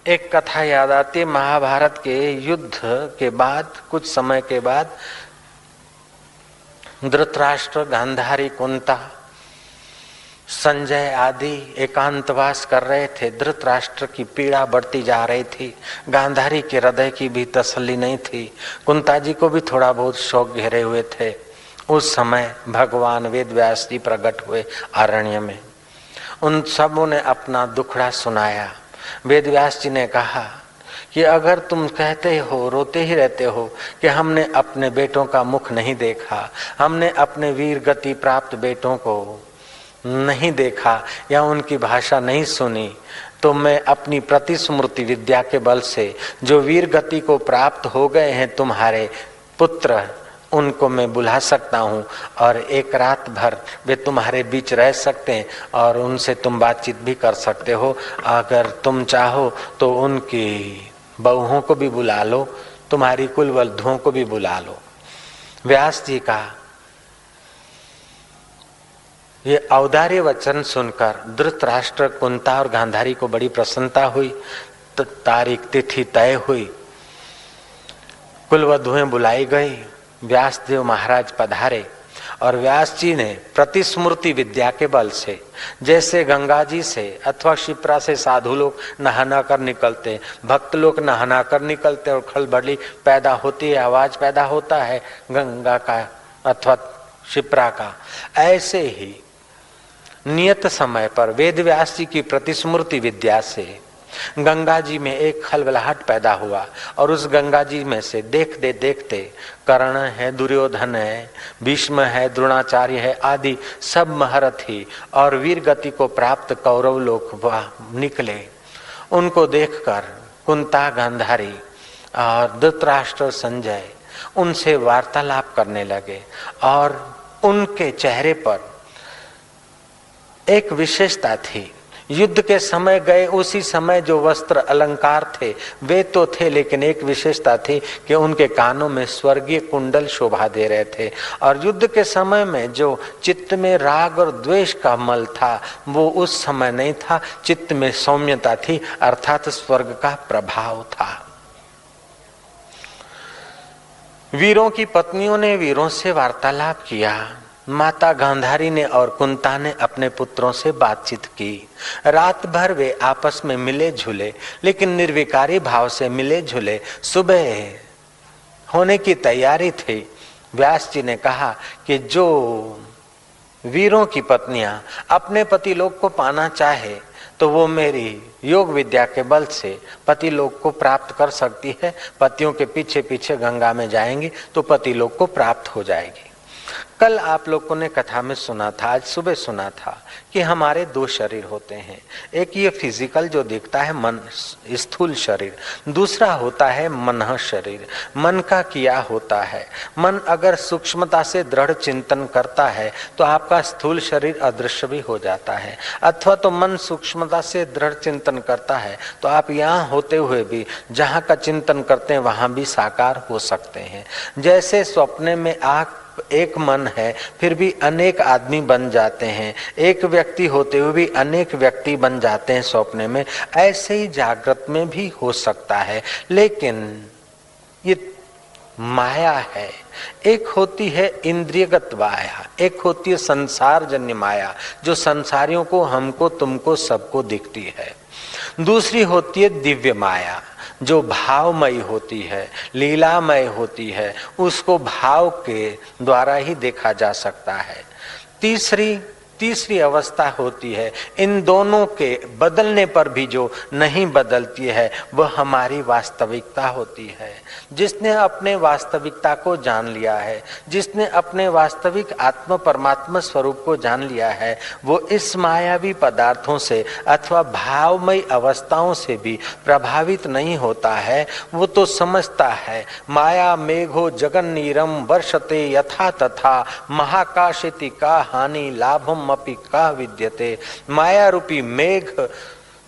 एक कथा याद आती है। महाभारत के युद्ध के बाद कुछ समय के बाद धृतराष्ट्र, गांधारी, कुंता, संजय आदि एकांतवास कर रहे थे। धृतराष्ट्र की पीड़ा बढ़ती जा रही थी, गांधारी के हृदय की भी तसल्ली नहीं थी, कुंता जी को भी थोड़ा बहुत शौक घेरे हुए थे। उस समय भगवान वेद व्यास जी प्रकट हुए अरण्य में। उन सबों ने अपना दुखड़ा सुनाया। वेद व्यास जी ने कहा कि अगर तुम कहते हो, रोते ही रहते हो कि हमने अपने बेटों का मुख नहीं देखा, हमने अपने वीर गति प्राप्त बेटों को नहीं देखा या उनकी भाषा नहीं सुनी, तो मैं अपनी प्रतिस्मृति विद्या के बल से जो वीर गति को प्राप्त हो गए हैं तुम्हारे पुत्र, उनको मैं बुला सकता हूँ और एक रात भर वे तुम्हारे बीच रह सकते हैं और उनसे तुम बातचीत भी कर सकते हो। अगर तुम चाहो तो उनकी बहुओं को भी बुला लो, तुम्हारी कुल वधुओं को भी बुला लो। व्यास जी का ये औदार्य वचन सुनकर धृतराष्ट्र, कुंता और गांधारी को बड़ी प्रसन्नता हुई। तो तारीख तिथि तय हुई, कुल वधुएं बुलाई गई, व्यासदेव महाराज पधारे और व्यास जी ने प्रतिस्मृति विद्या के बल से, जैसे गंगा जी से अथवा शिप्रा से साधु लोग नहाना कर निकलते, भक्त लोग नहाना कर निकलते और खलबली पैदा होती है, आवाज पैदा होता है गंगा का अथवा शिप्रा का, ऐसे ही नियत समय पर वेद व्यास जी की प्रतिस्मृति विद्या से गंगा जी में एक खलबलाहट पैदा हुआ और उस गंगा जी में से देखते देखते कर्ण है, दुर्योधन है, भीष्म है, द्रोणाचार्य है आदि सब महारथी और वीर गति को प्राप्त कौरव लोग निकले। उनको देखकर कुंता, गांधारी और धृतराष्ट्र, संजय उनसे वार्तालाप करने लगे और उनके चेहरे पर एक विशेषता थी। युद्ध के समय गए उसी समय जो वस्त्र अलंकार थे वे तो थे, लेकिन एक विशेषता थी कि उनके कानों में स्वर्गीय कुंडल शोभा दे रहे थे। और युद्ध के समय में जो चित्त में राग और द्वेष का मल था वो उस समय नहीं था, चित्त में सौम्यता थी, अर्थात स्वर्ग का प्रभाव था। वीरों की पत्नियों ने वीरों से वार्तालाप किया। माता गांधारी ने और कुंता ने अपने पुत्रों से बातचीत की। रात भर वे आपस में मिले झूले, लेकिन निर्विकारी भाव से मिले झूले। सुबह होने की तैयारी थी। व्यास जी ने कहा कि जो वीरों की पत्नियां अपने पति लोग को पाना चाहे तो वो मेरी योग विद्या के बल से पति लोग को प्राप्त कर सकती है। पतियों के पीछे पीछे गंगा में जाएंगी तो पति लोग को प्राप्त हो जाएगी। कल आप लोगों ने कथा में सुना था, आज सुबह सुना था कि हमारे दो शरीर होते हैं। एक ये फिजिकल जो दिखता है मन, स्थूल शरीर, दूसरा होता है मन शरीर। मन का किया होता है। मन अगर सूक्ष्मता से दृढ़ चिंतन करता है तो आपका स्थूल शरीर अदृश्य भी हो जाता है, अथवा तो मन सूक्ष्मता से दृढ़ चिंतन करता है तो आप यहाँ होते हुए भी जहाँ का चिंतन करते हैं वहां भी साकार हो सकते हैं। जैसे सपने में आप एक मन है फिर भी अनेक आदमी बन जाते हैं, एक व्यक्ति होते हुए भी अनेक व्यक्ति बन जाते हैं स्वप्न में, ऐसे ही जागृत में भी हो सकता है। लेकिन ये माया है, एक होती है इंद्रियगत माया, एक होती है संसार जन्य माया जो संसारियों को, हमको, तुमको, सबको दिखती है। दूसरी होती है दिव्य माया जो भावमयी होती है, लीलामय होती है, उसको भाव के द्वारा ही देखा जा सकता है। तीसरी अवस्था होती है, इन दोनों के बदलने पर भी जो नहीं बदलती है वह हमारी वास्तविकता होती है। जिसने अपने वास्तविकता को जान लिया है, जिसने अपने वास्तविक आत्म परमात्मा स्वरूप को जान लिया है, वो इस मायावी पदार्थों से अथवा भावमयी अवस्थाओं से भी प्रभावित नहीं होता है। वो तो समझता है माया मेघो जगन्नीरम वर्षते यथा तथा महाकाशिति का हानि लाभम अपि का विद्यते। माया रूपी मेघ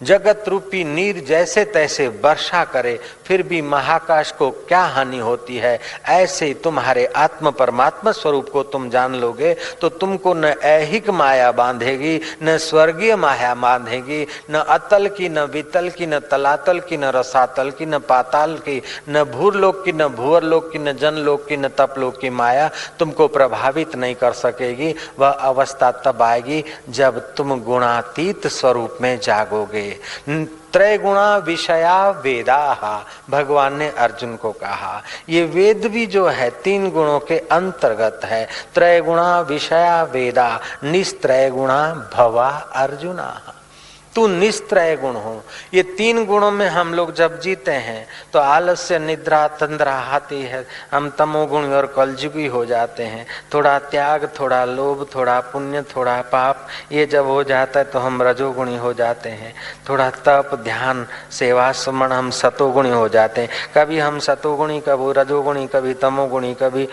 जगत रूपी नीर जैसे तैसे वर्षा करे फिर भी महाकाश को क्या हानि होती है, ऐसे तुम्हारे आत्म परमात्मा स्वरूप को तुम जान लोगे तो तुमको न ऐहिक माया बांधेगी, न स्वर्गीय माया बांधेगी, न अतल की, न वितल की, न तलातल की, न रसातल की, न पाताल की, न भूरलोक की, न भूअरलोक की, न जनलोक की, न तपलोक की माया तुमको प्रभावित नहीं कर सकेगी। वह अवस्था तब आएगी जब तुम गुणातीत स्वरूप में जागोगे। त्रय गुणा विषया वेदा, भगवान ने अर्जुन को कहा। ये वेद भी जो है 3 गुणों के अंतर्गत है। त्रय गुणा विषया वेदा निस्त्रय गुणा भवा अर्जुना। तू निस्त्रय गुण हो। ये 3 गुणों में हम लोग जब जीते हैं तो आलस्य, निद्रा, तंद्रा आती है। हम तमोगुणी और कलजुगी हो जाते हैं। थोड़ा त्याग, थोड़ा लोभ, थोड़ा पुण्य, थोड़ा पाप, ये जब हो जाता है तो हम रजोगुणी हो जाते हैं। थोड़ा तप, ध्यान, सेवा, सुमन, हम सतोगुणी हो जाते हैं। कभी हम सतोगुणी, कभी रजोगुणी, कभी तमोगुणी, कभी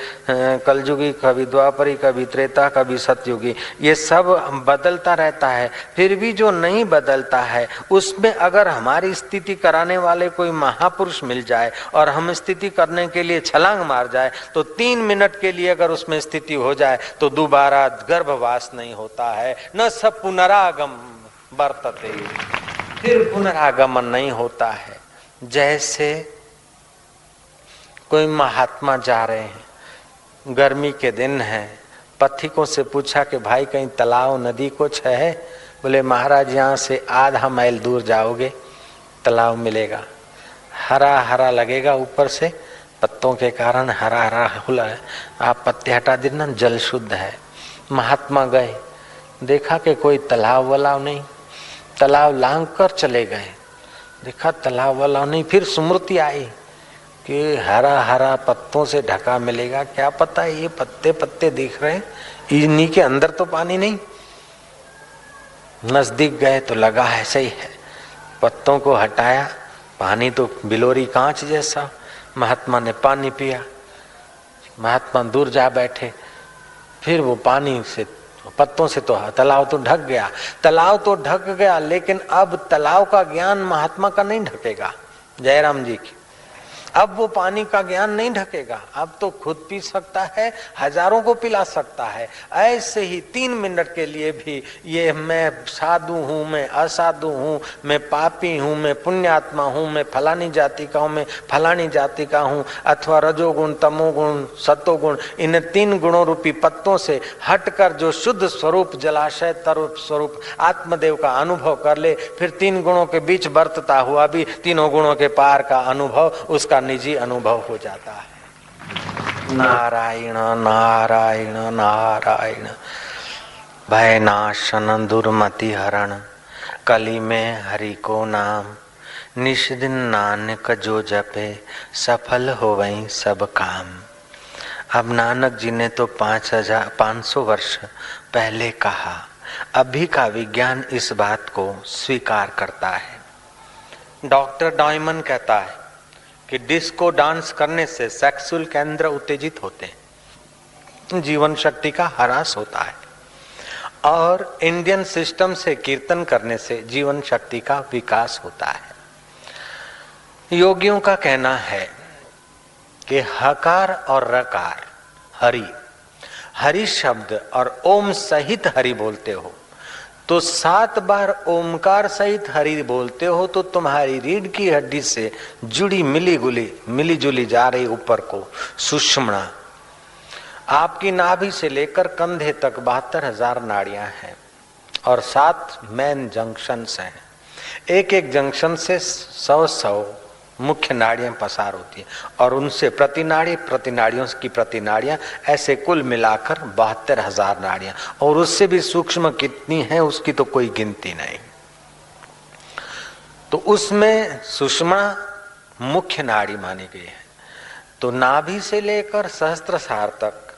कलजुगी, कभी द्वापरी, कभी त्रेता, कभी सतयुगी। ये सब बदलता रहता है। फिर भी जो नहीं बदलता है उसमें अगर हमारी स्थिति कराने वाले कोई महापुरुष मिल जाए और हम स्थिति करने के लिए छलांग मार जाए तो 3 मिनट के लिए अगर उसमें स्थिति हो जाए तो दोबारा गर्भवास नहीं होता है। न सब पुनरागम वर्तते, फिर पुनरागमन नहीं होता है। जैसे कोई महात्मा जा रहे हैं, गर्मी के दिन है, पथिकों से पूछा कि भाई कहीं तालाब नदी कुछ है? बोले महाराज यहाँ से आधा माइल दूर जाओगे तालाब मिलेगा, हरा हरा लगेगा, ऊपर से पत्तों के कारण हरा हरा हुआ है, आप पत्ते हटा देना, जल शुद्ध है। महात्मा गए, देखा कि कोई तालाब वाला नहीं, तालाब लांग कर चले गए, देखा तालाब वाला नहीं। फिर स्मृति आई कि हरा हरा पत्तों से ढका मिलेगा, क्या पता ये पत्ते पत्ते दिख रहे हैं, इन्हीं के अंदर तो पानी नहीं। नजदीक गए तो लगा है सही है, पत्तों को हटाया, पानी तो बिलोरी कांच जैसा। महात्मा ने पानी पिया, महात्मा दूर जा बैठे, फिर वो पानी से, पत्तों से तो तालाब तो ढक गया, तालाब तो ढक गया, लेकिन अब तालाब का ज्ञान महात्मा का नहीं ढकेगा, जयराम जी की। अब वो पानी का ज्ञान नहीं ढकेगा, अब तो खुद पी सकता है, हजारों को पिला सकता है। ऐसे ही 3 मिनट के लिए भी ये मैं साधु हूँ, मैं असाधु हूँ, मैं पापी हूँ, मैं पुण्यात्मा हूँ, मैं फलानी जाति का हूँ, मैं फलानी जाति का हूँ, अथवा रजोगुण, तमोगुण, सतोगुण, इन 3 गुणों रूपी पत्तों से हटकर जो शुद्ध स्वरूप जलाशय तरुप स्वरूप आत्मदेव का अनुभव कर ले, फिर 3 गुणों के बीच बरतता हुआ भी तीनों गुणों के पार का अनुभव उसका निजी अनुभव हो जाता है। नारायण नारायण नारायण, भय नाशन दुर्मति हरण, कली में हरि को नाम, निश दिन नानक जो जपे, सफल हो वहीं सब काम। अब नानक जी ने तो 500 वर्ष पहले कहा, अभी का विज्ञान इस बात को स्वीकार करता है। डॉक्टर डायमन कहता है कि डिस्को डांस करने से सेक्सुअल केंद्र उत्तेजित होते हैं, जीवन शक्ति का ह्रास होता है, और इंडियन सिस्टम से कीर्तन करने से जीवन शक्ति का विकास होता है। योगियों का कहना है कि हकार और रकार हरि, हरि शब्द और ओम सहित हरि बोलते हो तो 7 बार ओमकार सहित हरि बोलते हो तो तुम्हारी रीढ़ की हड्डी से जुड़ी मिली जुली जा रही ऊपर को सुषुम्ना, आपकी नाभि से लेकर कंधे तक 72,000 नाड़ियां हैं और 7 मेन जंक्शंस हैं। एक एक जंक्शन से 100 मुख्य नाड़ियां पसार होती है और उनसे प्रतिनाड़ियों की प्रतिनाड़ियां, ऐसे कुल मिलाकर 72,000 नाड़ियां, और उससे भी सूक्ष्म कितनी है उसकी तो कोई गिनती नहीं। तो उसमें सुषुम्ना मुख्य नाड़ी मानी गई है। तो नाभि से लेकर सहस्त्रसार तक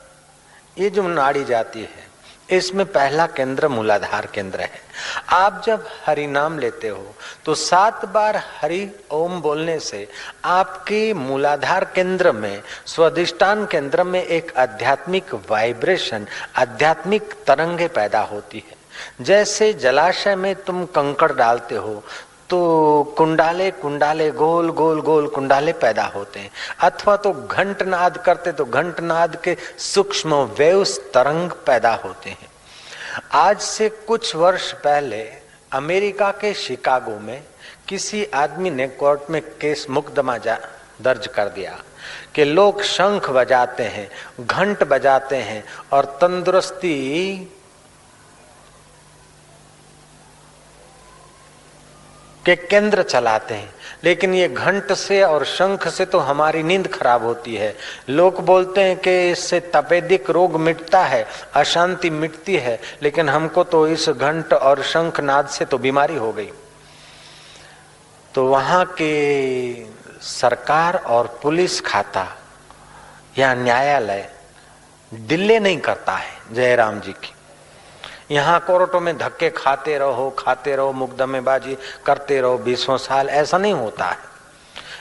ये जो नाड़ी जाती है, इसमें पहला केंद्र मूलाधार केंद्र है। आप जब हरि नाम लेते हो तो 7 बार हरि ओम बोलने से आपके मूलाधार केंद्र में, स्वादिष्टान केंद्र में एक आध्यात्मिक वाइब्रेशन, आध्यात्मिक तरंगे पैदा होती है। जैसे जलाशय में तुम कंकड़ डालते हो तो कुंडाले कुंडाले गोल गोल गोल कुंडाले पैदा होते हैं, अथवा तो घंटनाद करते तो घंटनाद के सूक्ष्म वेव्स तरंग पैदा होते हैं। आज से कुछ वर्ष पहले अमेरिका के शिकागो में किसी आदमी ने कोर्ट में केस मुकदमा दर्ज कर दिया कि लोग शंख बजाते हैं, घंट बजाते हैं और तंदुरुस्ती के केंद्र चलाते हैं, लेकिन ये घंट से और शंख से तो हमारी नींद खराब होती है। लोग बोलते हैं कि इससे तपेदिक रोग मिटता है, अशांति मिटती है, लेकिन हमको तो इस घंट और शंख नाद से तो बीमारी हो गई। तो वहां के सरकार और पुलिस खाता या न्यायालय डिले नहीं करता है जयराम जी की। यहाँ कोर्टों में धक्के खाते रहो, मुकदमेबाजी करते रहो 20 साल, ऐसा नहीं होता है।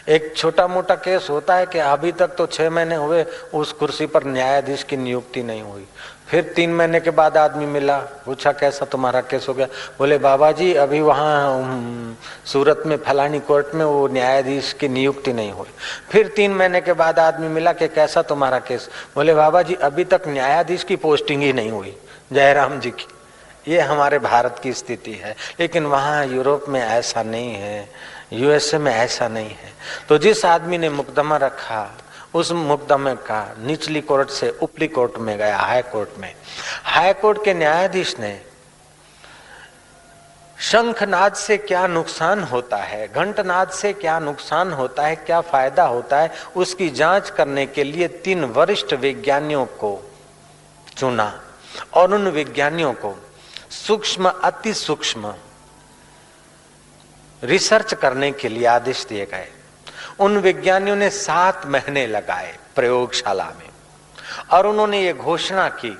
एक छोटा मोटा केस होता है कि अभी तक तो 6 महीने हुए उस कुर्सी पर न्यायाधीश की नियुक्ति नहीं हुई, फिर 3 महीने के बाद आदमी मिला, पूछा कैसा तुम्हारा केस हो गया, बोले बाबा जी अभी वहाँ सूरत में फलानी कोर्ट में वो न्यायाधीश की नियुक्ति नहीं हुई। फिर 3 महीने के बाद आदमी मिला कि कैसा तुम्हारा केस, बोले बाबा जी अभी तक न्यायाधीश की पोस्टिंग ही नहीं हुई जयराम जी की। ये हमारे भारत की स्थिति है, लेकिन वहाँ यूरोप में ऐसा नहीं है, यूएसए में ऐसा नहीं है। तो जिस आदमी ने मुकदमा रखा उस मुकदमे का निचली कोर्ट से ऊपरी कोर्ट में गया, हाई कोर्ट में। हाई कोर्ट के न्यायाधीश ने शंखनाद से क्या नुकसान होता है, घंटनाद से क्या नुकसान होता है, क्या फायदा होता है, उसकी जांच करने के लिए 3 वरिष्ठ वैज्ञानिकों को चुना और उन वैज्ञानिकों को सूक्ष्म अति सूक्ष्म रिसर्च करने के लिए आदेश दिए गए। उन वैज्ञानिकों ने 7 महीने लगाए प्रयोगशाला में और उन्होंने ये घोषणा की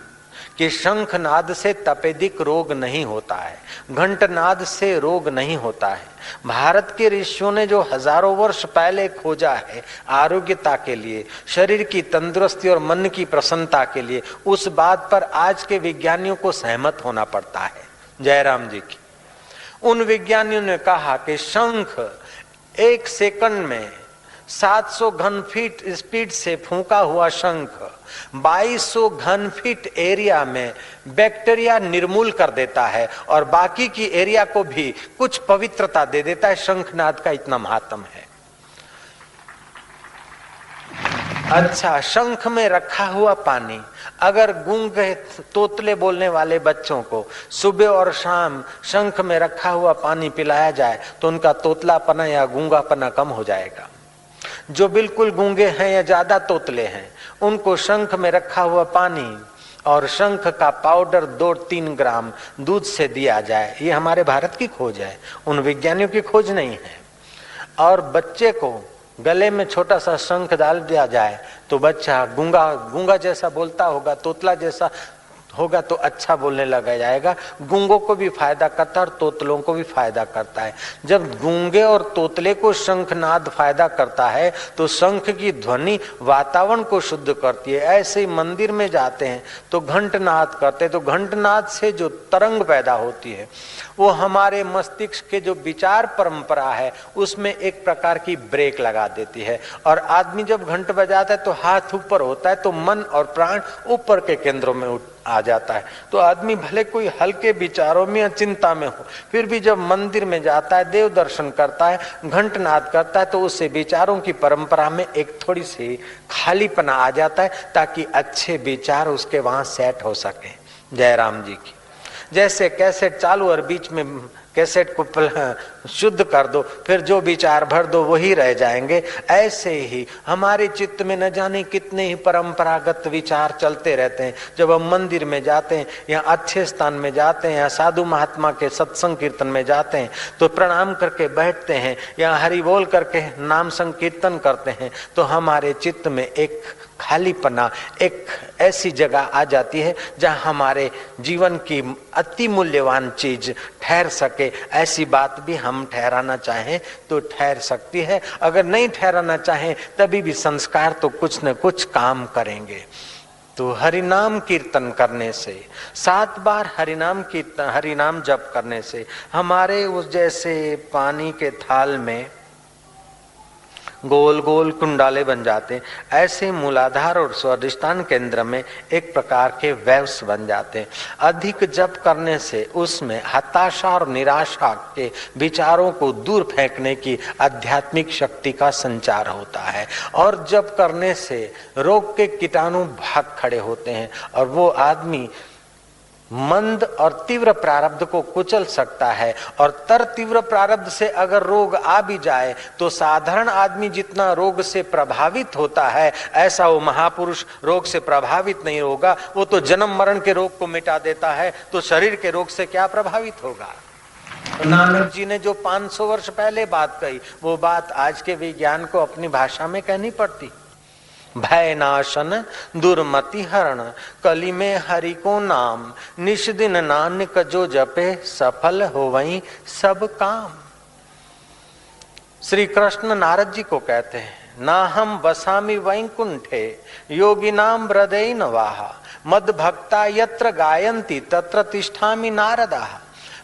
कि शंखनाद से तपेदिक रोग नहीं होता है, घंटनाद से रोग नहीं होता है। भारत के ऋषियों ने जो हजारों वर्ष पहले खोजा है आरोग्यता के लिए, शरीर की तंदुरुस्ती और मन की प्रसन्नता के लिए, उस बात पर आज के विज्ञानियों को सहमत होना पड़ता है जयराम जी की। उन विज्ञानियों ने कहा कि शंख 1 सेकंड में 700 घन फीट स्पीड से फूंका हुआ शंख 2200 घन फीट एरिया में बैक्टीरिया निर्मूल कर देता है और बाकी की एरिया को भी कुछ पवित्रता दे देता है। शंखनाद का इतना महात्म है। अच्छा, शंख में रखा हुआ पानी अगर गूंगे तोतले बोलने वाले बच्चों को सुबह और शाम शंख में रखा हुआ पानी पिलाया जाए तो उनका तोतलापना या गूंगापना कम हो जाएगा। जो बिल्कुल गूंगे हैं या ज्यादा तोतले हैं उनको शंख में रखा हुआ पानी और शंख का पाउडर 2-3 ग्राम दूध से दिया जाए, ये हमारे भारत की खोज है, उन विज्ञानियों की खोज नहीं है। और बच्चे को गले में छोटा सा शंख डाल दिया जाए तो बच्चा गूंगा जैसा बोलता होगा, तोतला जैसा होगा तो अच्छा बोलने लगा जाएगा। गूंगों को भी फायदा करता है और तोतलों को भी फायदा करता है। जब गूंगे और तोतले को शंखनाद फायदा करता है तो शंख की ध्वनि वातावरण को शुद्ध करती है। ऐसे ही मंदिर में जाते हैं तो घंटनाद करते हैं तो घंटनाद से जो तरंग पैदा होती है वो हमारे मस्तिष्क के जो विचार परंपरा है उसमें एक प्रकार की ब्रेक लगा देती है। और आदमी जब घंट बजाता है तो हाथ ऊपर होता है तो मन और प्राण ऊपर के केंद्रों में आ जाता है। तो आदमी भले कोई हल्के विचारों में या चिंता में हो, फिर भी जब मंदिर में जाता है, देव दर्शन करता है, घंटनाद करता है तो उससे विचारों की परंपरा में एक थोड़ी सी खालीपना आ जाता है ताकि अच्छे विचार उसके वहां सेट हो सके। जयराम जी की जैसे कैसेट चालू और बीच में कैसेट को शुद्ध कर दो, फिर जो विचार भर दो वही रह जाएंगे। ऐसे ही हमारे चित्त में न जाने कितने ही परंपरागत विचार चलते रहते हैं। जब हम मंदिर में जाते हैं या अच्छे स्थान में जाते हैं या साधु महात्मा के सत्संग कीर्तन में जाते हैं तो प्रणाम करके बैठते हैं या हरि बोल करके नाम संकीर्तन करते हैं तो हमारे चित्त में एक खालीपना, एक ऐसी जगह आ जाती है जहां हमारे जीवन की अति मूल्यवान चीज ठहर सके। ऐसी बात भी हम ठहराना चाहें तो ठहर सकती है, अगर नहीं ठहराना चाहें तभी भी संस्कार तो कुछ न कुछ काम करेंगे। तो हरिनाम कीर्तन करने से, 7 बार हरिनाम कीर्तन, हरिनाम जप करने से हमारे उस जैसे पानी के थाल में गोल गोल कुंडाले बन जाते, ऐसे मूलाधार और स्वादिष्टान केंद्र में एक प्रकार के वेव्स बन जाते। अधिक जप करने से उसमें हताशा और निराशा के विचारों को दूर फेंकने की आध्यात्मिक शक्ति का संचार होता है, और जप करने से रोग के कीटाणु भाग खड़े होते हैं और वो आदमी मंद और तीव्र प्रारब्ध को कुचल सकता है। और तीव्र प्रारब्ध से अगर रोग आ भी जाए तो साधारण आदमी जितना रोग से प्रभावित होता है, ऐसा वो महापुरुष रोग से प्रभावित नहीं होगा। वो तो जन्म मरण के रोग को मिटा देता है, तो शरीर के रोग से क्या प्रभावित होगा। नानक जी ने जो 500 वर्ष पहले बात कही, वो बात आज के विज्ञान को अपनी भाषा में कहनी पड़ती। भय नाशन दुर्मति हरण, कली में हरि को नाम, निश दिन नानक जो जपे, सफल होवई सब काम। श्री कृष्ण नारद जी को कहते हैं, ना हम वसामि वैकुंठे योगी नाम हृदय नवाहा, मद भक्ता यत्र गायंती तत्र तिष्ठामि नारदा।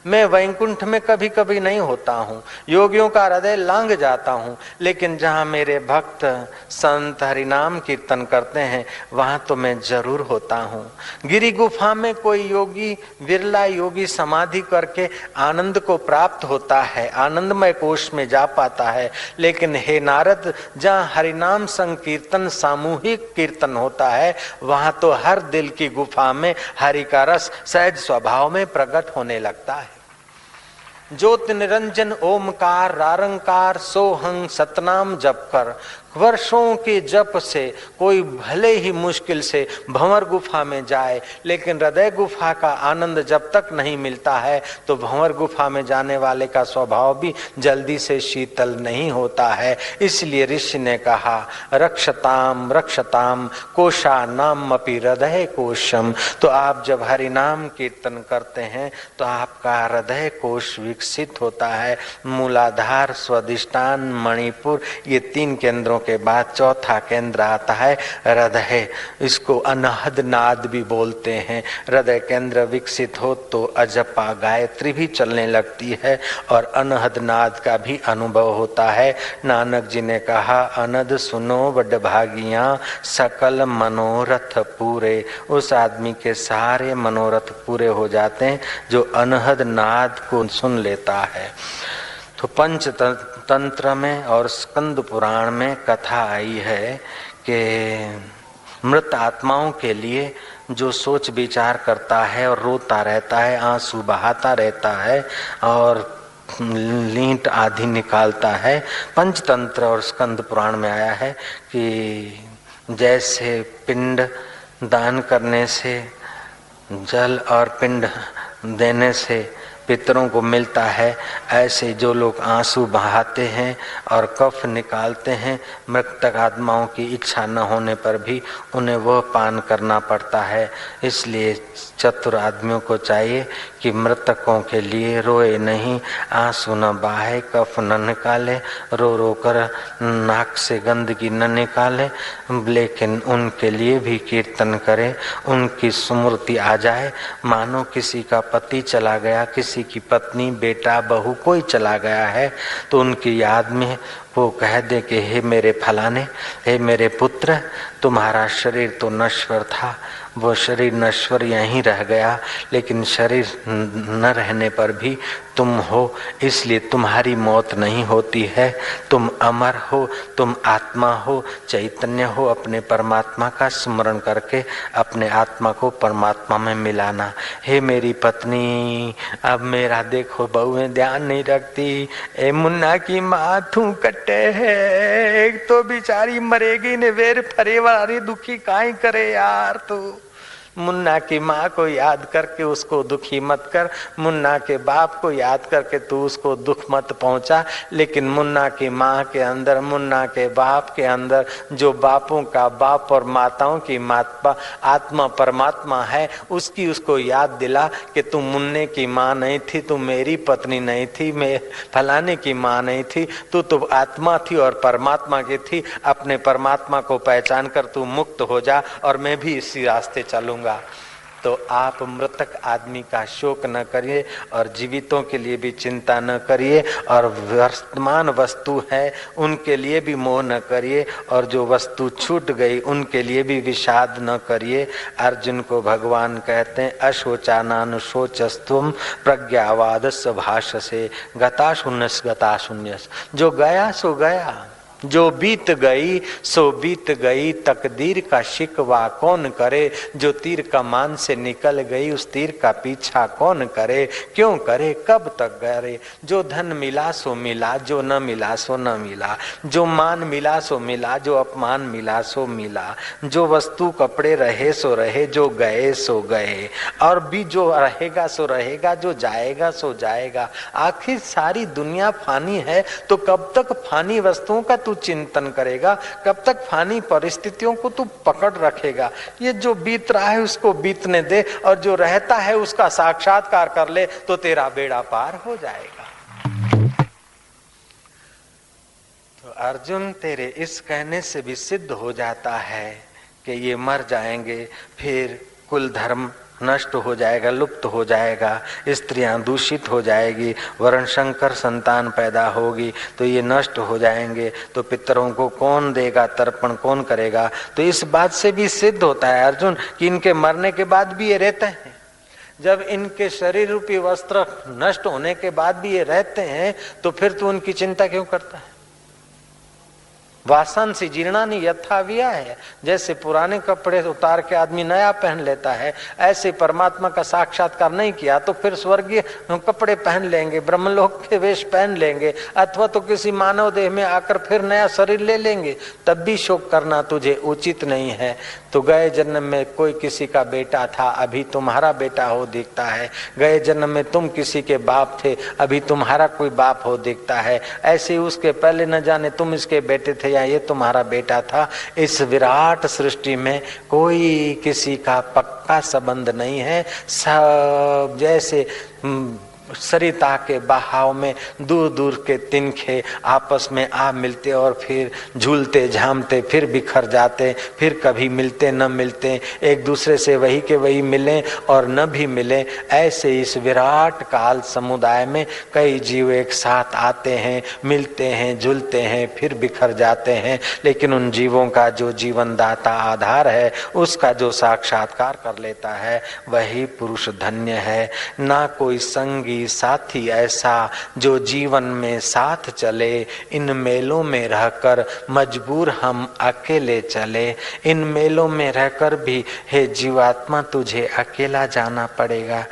मैं वैकुंठ में कभी कभी नहीं होता हूँ, योगियों का हृदय लांग जाता हूँ, लेकिन जहाँ मेरे भक्त संत हरिनाम कीर्तन करते हैं वहां तो मैं जरूर होता हूँ। गिरी गुफा में कोई योगी, विरला योगी समाधि करके आनंद को प्राप्त होता है, आनंदमय कोश में जा पाता है। लेकिन हे नारद, जहाँ हरिनाम संकीर्तन सामूहिक कीर्तन होता है वहां तो हर दिल की गुफा में हरि का रस सहज स्वभाव में प्रकट होने लगता है। ज्योत निरंजन ओमकार रारंकार सोहंग सतनाम जप कर, वर्षों के जप से कोई भले ही मुश्किल से भंवर गुफा में जाए, लेकिन हृदय गुफा का आनंद जब तक नहीं मिलता है तो भंवर गुफा में जाने वाले का स्वभाव भी जल्दी से शीतल नहीं होता है। इसलिए ऋषि ने कहा, रक्षताम रक्षताम कोशा नाम अपि हृदय कोशम। तो आप जब हरि नाम कीर्तन करते हैं तो आपका हृदय कोश विकसित होता है। मूलाधार, स्वादिष्टान, मणिपुर, ये 3 केंद्रों के बाद चौथा केंद्र आता है हृदय। इसको अनहद नाद भी बोलते हैं। हृदय केंद्र विकसित हो तो अजपा गायत्री भी चलने लगती है और अनहद नाद का भी अनुभव होता है। नानक जी ने कहा, अनद सुनो बड़ भागिया सकल मनोरथ पूरे। उस आदमी के सारे मनोरथ पूरे हो जाते हैं जो अनहद नाद को सुन लेता है। तो पंचतंत्र में और स्कंद पुराण में कथा आई है कि मृत आत्माओं के लिए जो सोच विचार करता है और रोता रहता है, आंसू बहाता रहता है और लींट आदि निकालता है, पंचतंत्र और स्कंद पुराण में आया है कि जैसे पिंड दान करने से, जल और पिंड देने से पितरों को मिलता है, ऐसे जो लोग आंसू बहाते हैं और कफ निकालते हैं, मृतक आत्माओं की इच्छा न होने पर भी उन्हें वह पान करना पड़ता है। इसलिए चतुर आदमियों को चाहिए कि मृतकों के लिए रोए नहीं, आंसू न बहाए, कफ न निकाले, रो रो कर नाक से गंदगी न निकाले, लेकिन उनके लिए भी कीर्तन करे, उनकी स्मृति आ जाए। मानो किसी का पति चला गया, किसी की पत्नी, बेटा, बहू कोई चला गया है, तो उनकी याद में वो कह दे कि हे मेरे फलाने, हे मेरे पुत्र, तुम्हारा शरीर तो नश्वर था, वो शरीर नश्वर यहीं रह गया, लेकिन शरीर न रहने पर भी तुम हो, इसलिए तुम्हारी मौत नहीं होती है, तुम अमर हो, तुम आत्मा हो, चैतन्य हो। अपने परमात्मा का स्मरण करके अपने आत्मा को परमात्मा में मिलाना। हे मेरी पत्नी, अब मेरा देखो बहुएं ध्यान नहीं रखती, ए मुन्ना की माथू कटे है, एक तो बिचारी मरेगी ने वेर फरे वाली दुखी काई करे यार। मुन्ना की माँ को याद करके उसको दुखी मत कर, मुन्ना के बाप को याद करके तू उसको दुख मत पहुंचा। लेकिन मुन्ना की माँ के अंदर, मुन्ना के बाप के अंदर जो बापों का बाप और माताओं की माता आत्मा परमात्मा है, उसकी उसको याद दिला कि तू मुन्ने की माँ नहीं थी, तू मेरी पत्नी नहीं थी, मैं फलाने की माँ नहीं थी, तू तो आत्मा थी और परमात्मा की थी। अपने परमात्मा को पहचान कर तू मुक्त हो जा और मैं भी इसी रास्ते चलूंगा। तो आप मृतक आदमी का शोक न करिए और जीवितों के लिए भी चिंता न करिए, और वर्तमान वस्तु है उनके लिए भी मोह न करिए, और जो वस्तु छूट गई उनके लिए भी विषाद न करिए। अर्जुन को भगवान कहते हैं अशोचानानुशोचस्त्वं प्रज्ञावादस्य भाषसे गताशून्यस गताशून्यस। जो गया सो गया, जो बीत गई सो बीत गई, तकदीर का शिकवा कौन करे। जो तीर कमान से निकल गई उस तीर का पीछा कौन करे, क्यों करे, कब तक करे। जो धन मिला सो मिला, जो न मिला सो न मिला, जो मान मिला सो मिला, जो अपमान मिला सो मिला, जो वस्तु कपड़े रहे सो रहे, जो गए सो गए, और भी जो रहेगा सो रहेगा, जो जाएगा सो जाएगा। आखिर सारी दुनिया फानी है, तो कब तक फानी वस्तुओं का चिंतन करेगा, कब तक फानी परिस्थितियों को तू पकड़ रखेगा। ये जो बीत रहा है उसको बीतने दे, और जो रहता है उसका साक्षात्कार कर ले, तो तेरा बेड़ा पार हो जाएगा। तो अर्जुन तेरे इस कहने से भी सिद्ध हो जाता है कि ये मर जाएंगे, फिर कुल धर्म नष्ट हो जाएगा, लुप्त हो जाएगा, स्त्रियां दूषित हो जाएगी, वर्ण शंकर संतान पैदा होगी, तो ये नष्ट हो जाएंगे, तो पितरों को कौन देगा तर्पण, कौन करेगा। तो इस बात से भी सिद्ध होता है अर्जुन कि इनके मरने के बाद भी ये रहते हैं। जब इनके शरीर रूपी वस्त्र नष्ट होने के बाद भी ये रहते हैं, तो फिर तू उनकी चिंता क्यों करता है। वासंसी जीर्णानि यथा विया है। जैसे पुराने कपड़े उतार के आदमी नया पहन लेता है, ऐसे परमात्मा का साक्षात्कार नहीं किया तो फिर स्वर्गीय कपड़े पहन लेंगे, ब्रह्मलोक के वेश पहन लेंगे, अथवा तो किसी मानव देह में आकर फिर नया शरीर ले लेंगे। तब भी शोक करना तुझे उचित नहीं है। तो गए जन्म में कोई किसी का बेटा था, अभी तुम्हारा बेटा हो दिखता है। गए जन्म में तुम किसी के बाप थे, अभी तुम्हारा कोई बाप हो दिखता है। ऐसे उसके पहले न जाने तुम इसके बेटे थे या ये तुम्हारा बेटा था। इस विराट सृष्टि में कोई किसी का पक्का संबंध नहीं है। सब जैसे सरिता के बहाव में दूर दूर के तिनखे आपस में आ मिलते और फिर झूलते झामते फिर बिखर जाते, फिर कभी मिलते न मिलते, एक दूसरे से वही के वही मिलें और न भी मिलें। ऐसे इस विराट काल समुदाय में कई जीव एक साथ आते हैं, मिलते हैं, झूलते हैं, फिर बिखर जाते हैं। लेकिन उन जीवों का जो जीवन दाता आधार है, उसका जो साक्षात्कार कर लेता है, वही पुरुष धन्य है। ना कोई संगी साथी ऐसा जो जीवन में साथ चले। इन मेलों में रहकर मजबूर हम अकेले चले। इन मेलों में रहकर भी हे जीवात्मा तुझे अकेला जाना पड़ेगा।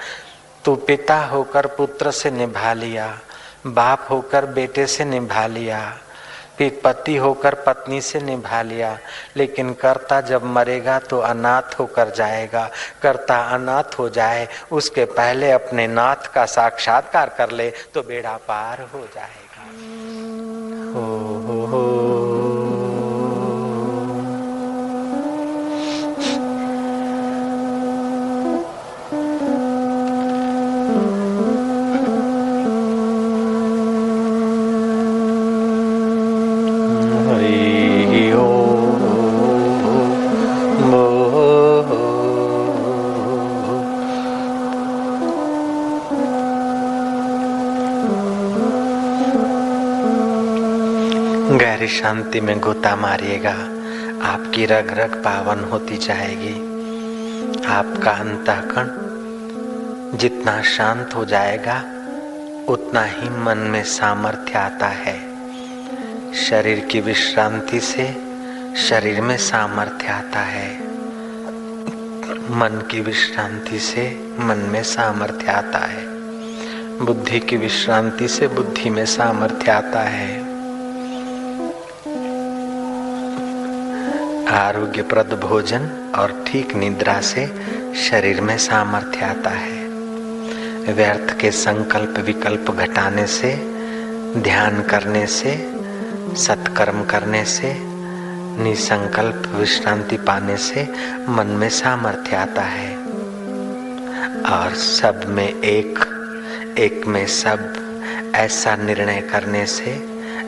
तू पिता होकर पुत्र से निभा लिया, बाप होकर बेटे से निभा लिया, पति होकर पत्नी से निभा लिया, लेकिन कर्ता जब मरेगा तो अनाथ होकर जाएगा। कर्ता अनाथ हो जाए उसके पहले अपने नाथ का साक्षात्कार कर ले तो बेड़ा पार हो जाएगा। हो। गहरी शांति में गोता मारिएगा, आपकी रग रग पावन होती जाएगी। आपका अंतःकरण जितना शांत हो जाएगा उतना ही मन में सामर्थ्य आता है। शरीर की विश्रांति से शरीर में सामर्थ्य आता है, मन की विश्रांति से मन में सामर्थ्य आता है, बुद्धि की विश्रांति से बुद्धि में सामर्थ्य आता है। आरोग्यप्रद भोजन और ठीक निद्रा से शरीर में सामर्थ्य आता है। व्यर्थ के संकल्प विकल्प घटाने से, ध्यान करने से, सत्कर्म करने से, निसंकल्प विश्रांति पाने से मन में सामर्थ्य आता है। और सब में एक, एक में सब, ऐसा निर्णय करने से,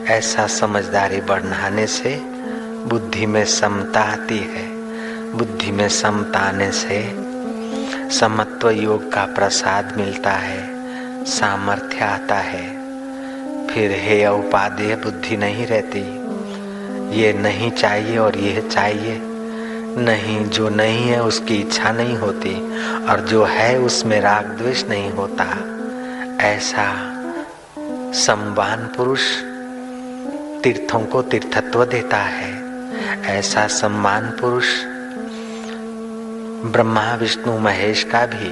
ऐसा समझदारी बढ़ाने से बुद्धि में समता आती है। बुद्धि में समता आने से समत्व योग का प्रसाद मिलता है, सामर्थ्य आता है। फिर हे उपादेय बुद्धि नहीं रहती, ये नहीं चाहिए और ये चाहिए नहीं, जो नहीं है उसकी इच्छा नहीं होती और जो है उसमें राग द्वेष नहीं होता। ऐसा सम्मान पुरुष तीर्थों को तीर्थत्व देता है। ऐसा सम्मान पुरुष ब्रह्मा विष्णु महेश का भी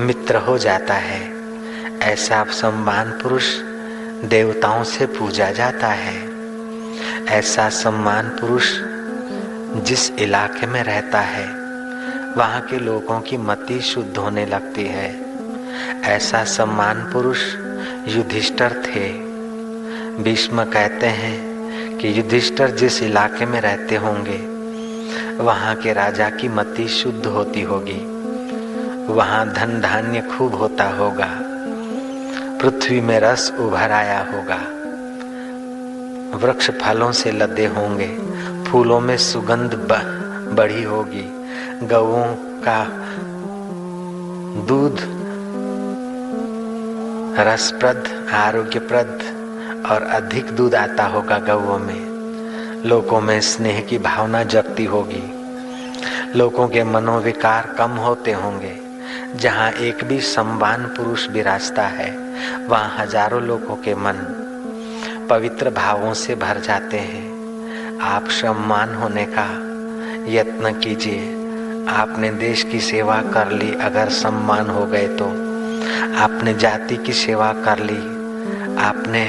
मित्र हो जाता है। ऐसा सम्मान पुरुष देवताओं से पूजा जाता है। ऐसा सम्मान पुरुष जिस इलाके में रहता है वहाँ के लोगों की मति शुद्ध होने लगती है। ऐसा सम्मान पुरुष युधिष्ठिर थे। भीष्म कहते हैं कि युधिष्ठिर जिस इलाके में रहते होंगे वहाँ के राजा की मति शुद्ध होती होगी, वहाँ धन धान्य खूब होता होगा, पृथ्वी में रस उभर आया होगा, वृक्ष फलों से लदे होंगे, फूलों में सुगंध बढ़ी होगी, गौओं का दूध रसप्रद आरोग्यप्रद और अधिक दूध आता होगा गौओं में। लोगों में स्नेह की भावना जगती होगी, लोगों के मनोविकार कम होते होंगे। जहाँ एक भी सम्मान पुरुष विराजता है वहाँ हजारों लोगों के मन पवित्र भावों से भर जाते हैं। आप सम्मान होने का यत्न कीजिए। आपने देश की सेवा कर ली, अगर सम्मान हो गए तो आपने जाति की सेवा कर ली, आपने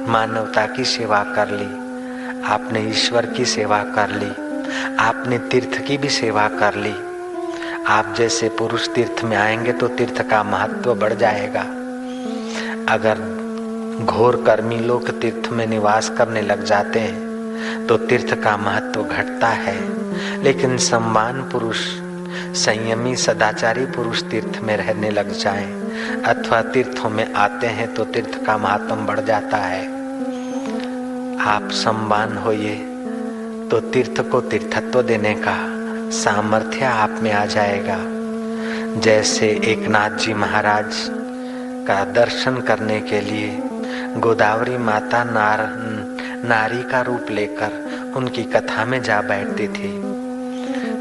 मानवता की सेवा कर ली, आपने ईश्वर की सेवा कर ली, आपने तीर्थ की भी सेवा कर ली। आप जैसे पुरुष तीर्थ में आएंगे तो तीर्थ का महत्व बढ़ जाएगा। अगर घोर कर्मी लोग तीर्थ में निवास करने लग जाते हैं तो तीर्थ का महत्व घटता है। लेकिन सम्मान पुरुष, संयमी सदाचारी पुरुष तीर्थ में रहने लग जाएं अथवा तीर्थों में आते हैं तो तीर्थ का महत्व बढ़ जाता है। आप सम्मान होइए तो तीर्थ को तीर्थत्व देने का सामर्थ्य आप में आ जाएगा। जैसे एकनाथ जी महाराज का दर्शन करने के लिए गोदावरी माता नारी का रूप लेकर उनकी कथा में जा बैठती थी।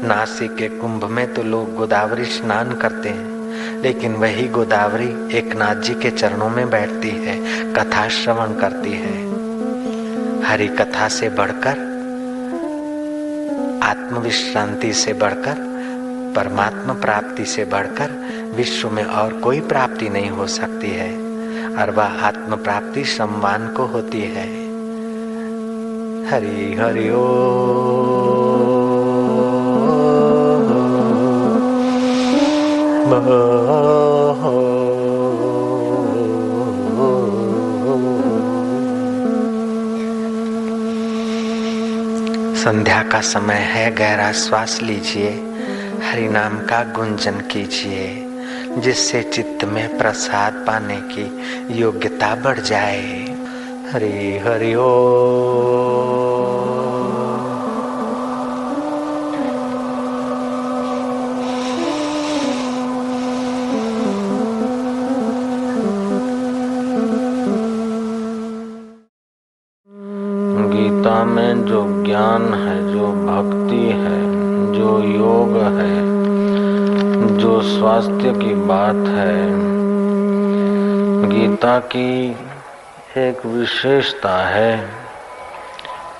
नासिक के कुंभ में तो लोग गोदावरी स्नान करते हैं, लेकिन वही गोदावरी एकनाथ जी के चरणों में बैठती है, कथा श्रवण करती है। हरि कथा से बढ़कर, आत्मविश्रांति से बढ़कर, परमात्मा प्राप्ति से बढ़कर विश्व में और कोई प्राप्ति नहीं हो सकती है। और वह आत्म प्राप्ति सम्मान को होती है। हरि हरि ओ संध्या का समय है। गहरा श्वास लीजिए, हरि नाम का गुंजन कीजिए, जिससे चित्त में प्रसाद पाने की योग्यता बढ़ जाए। हरि हरि ओ गीता में जो ज्ञान है, जो भक्ति है, जो योग है, जो स्वास्थ्य की बात है, गीता की एक विशेषता है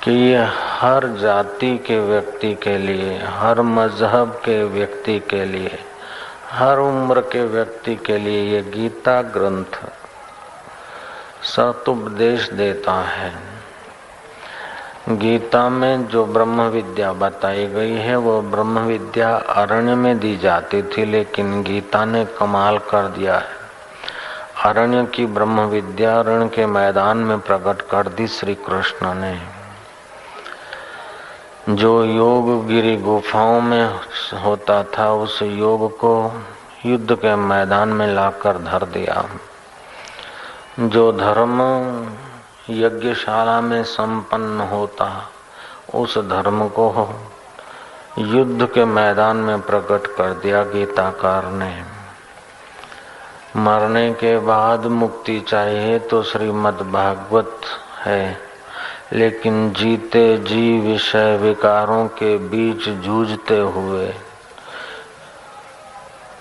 कि ये हर जाति के व्यक्ति के लिए, हर मजहब के व्यक्ति के लिए, हर उम्र के व्यक्ति के लिए ये गीता ग्रंथ सतुपदेश देता है। गीता में जो ब्रह्म विद्या बताई गई है वो ब्रह्म विद्या अरण्य में दी जाती थी, लेकिन गीता ने कमाल कर दिया है। अरण्य की ब्रह्म विद्या रण के मैदान में प्रकट कर दी श्री कृष्ण ने। जो योग गिरी गुफाओं में होता था उस योग को युद्ध के मैदान में लाकर धर दिया। जो धर्म यज्ञशाला में संपन्न होता उस धर्म को युद्ध के मैदान में प्रकट कर दिया गीताकार ने। मरने के बाद मुक्ति चाहिए तो श्रीमद् भागवत है, लेकिन जीते जी विषय विकारों के बीच जूझते हुए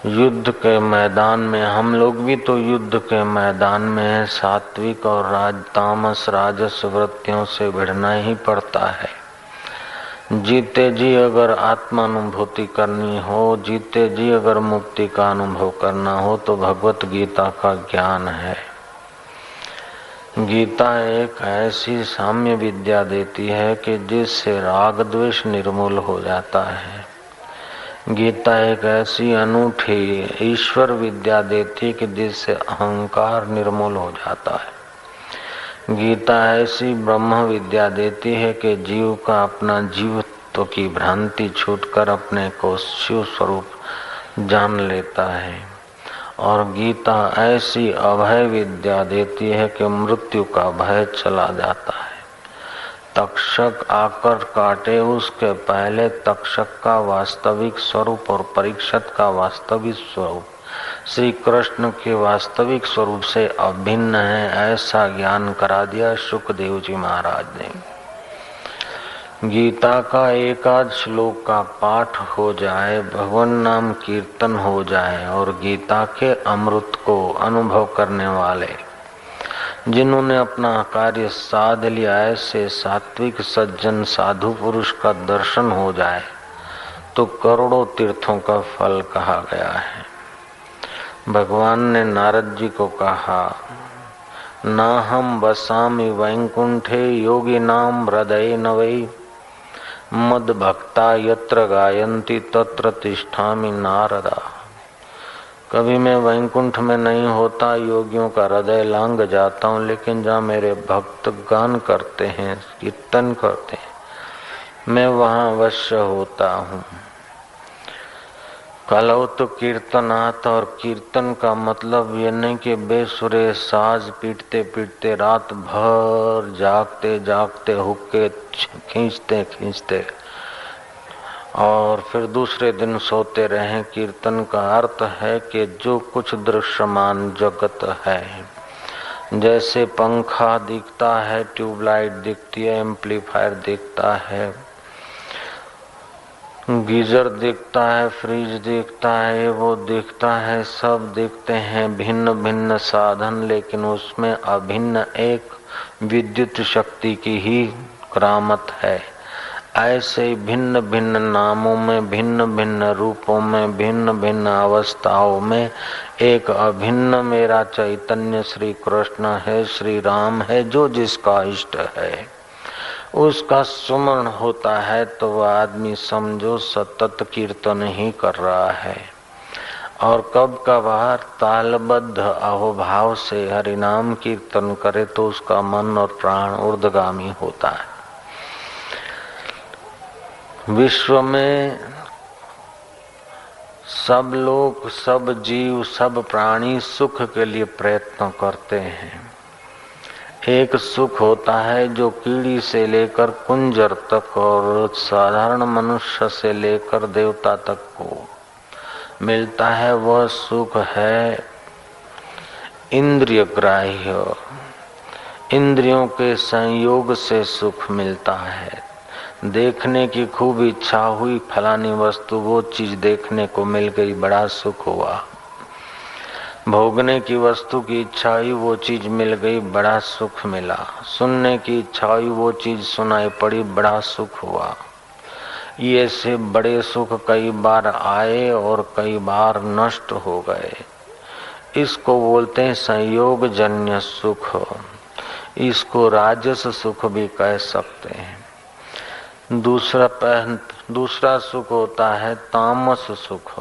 युद्ध के मैदान में, हम लोग भी तो युद्ध के मैदान में है, सात्विक और तामस राजस वृत्तियों से भिड़ना ही पड़ता है। जीते जी अगर आत्मानुभूति करनी हो, जीते जी अगर मुक्ति का अनुभव करना हो तो भगवत गीता का ज्ञान है। गीता एक ऐसी साम्य विद्या देती है कि जिससे राग द्वेष निर्मूल हो जाता है। गीता एक ऐसी अनूठी ईश्वर विद्या देती है कि जिससे अहंकार निर्मूल हो जाता है। गीता ऐसी ब्रह्म विद्या देती है कि जीव का अपना जीवत्व की भ्रांति छूटकर अपने को शिव स्वरूप जान लेता है। और गीता ऐसी अभय विद्या देती है कि मृत्यु का भय चला जाता है। तक्षक आकर काटे उसके पहले तक्षक का वास्तविक स्वरूप और परीक्षित का वास्तविक स्वरूप श्री कृष्ण के वास्तविक स्वरूप से अभिन्न है, ऐसा ज्ञान करा दिया शुकदेव जी महाराज ने। गीता का एकाध श्लोक का पाठ हो जाए, भगवान नाम कीर्तन हो जाए और गीता के अमृत को अनुभव करने वाले जिन्होंने अपना कार्य साध लिया, ऐसे सात्विक सज्जन साधु पुरुष का दर्शन हो जाए तो करोड़ों तीर्थों का फल कहा गया है। भगवान ने नारद जी को कहा, ना हम बसामि वैकुंठे योगिनाम हृदये न वै मद भक्ता यत्र गायन्ति तत्र तिष्ठामि नारदा। कभी मैं वैकुंठ में नहीं होता, योगियों का हृदय लांग जाता हूँ, लेकिन जहाँ मेरे भक्त गान करते हैं, कीर्तन करते हैं, मैं वहाँ अवश्य होता हूँ। कलौ तो कीर्तनाथ, और कीर्तन का मतलब ये नहीं कि बेसुरे साज पीटते पीटते रात भर जागते जागते हुक्के खींचते और फिर दूसरे दिन सोते रहें। कीर्तन का अर्थ है कि जो कुछ दृश्यमान जगत है, जैसे पंखा दिखता है, ट्यूबलाइट दिखती है, एम्पलीफायर दिखता है, गीजर दिखता है, फ्रिज दिखता है, वो दिखता है, सब दिखते हैं भिन्न भिन्न साधन, लेकिन उसमें अभिन्न एक विद्युत शक्ति की ही करामत है। ऐसे भिन्न भिन्न नामों में, भिन्न भिन्न रूपों में, भिन्न भिन्न अवस्थाओं में एक अभिन्न मेरा चैतन्य श्री कृष्ण है, श्री राम है, जो जिसका इष्ट है उसका सुमरण होता है तो वह आदमी समझो सतत कीर्तन ही कर रहा है। और कब कभार तालबद्ध अहोभाव से हरिनाम कीर्तन करे तो उसका मन और प्राण ऊर्ध्वगामी होता है। विश्व में सब लोग, सब जीव, सब प्राणी सुख के लिए प्रयत्न करते हैं। एक सुख होता है जो कीड़ी से लेकर कुंजर तक और साधारण मनुष्य से लेकर देवता तक को मिलता है। वह सुख है इंद्रिय ग्राह्य, इंद्रियों के संयोग से सुख मिलता है। देखने की खूब इच्छा हुई, फलानी वस्तु वो चीज देखने को मिल गई, बड़ा सुख हुआ। भोगने की वस्तु की इच्छा हुई, वो चीज मिल गई, बड़ा सुख मिला। सुनने की इच्छा हुई, वो चीज सुनाई पड़ी, बड़ा सुख हुआ। ये से बड़े सुख कई बार आए और कई बार नष्ट हो गए। इसको बोलते हैं संयोग जन्य सुख। इसको राजस सुख भी कह सकते हैं। दूसरा सुख होता है तामस सुख।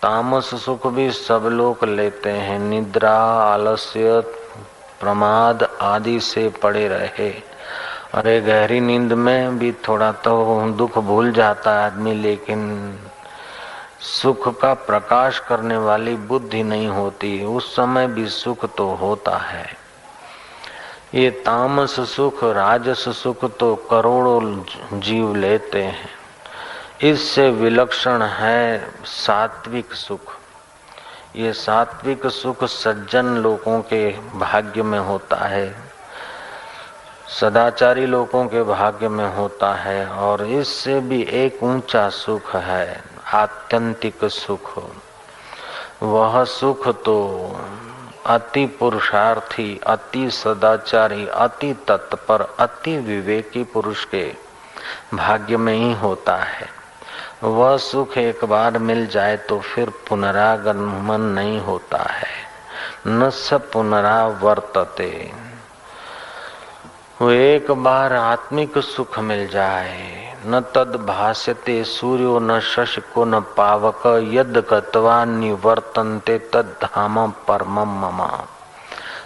तामस सुख भी सब लोग लेते हैं। निद्रा, आलस्य, प्रमाद आदि से पड़े रहे। अरे गहरी नींद में भी थोड़ा तो दुख भूल जाता है आदमी, लेकिन सुख का प्रकाश करने वाली बुद्धि नहीं होती, उस समय भी सुख तो होता है। ये तामस सुख, राजस सुख तो करोड़ों जीव लेते हैं। इससे विलक्षण है सात्विक सुख। ये सात्विक सुख सज्जन लोगों के भाग्य में होता है, सदाचारी लोगों के भाग्य में होता है। और इससे भी एक ऊंचा सुख है आत्यंतिक सुख। वह सुख तो अति पुरुषार्थी, अति सदाचारी, अति तत्पर, अति विवेकी पुरुष के भाग्य में ही होता है। वह सुख एक बार मिल जाए तो फिर पुनरागमन नहीं होता है। न स पुनरावर्तते। वो एक बार आत्मिक सुख मिल जाए, न तद भास्यते सूर्यो न शशको न पावक यद गत्वा निवर्तन्ते तद धाम परमम मम।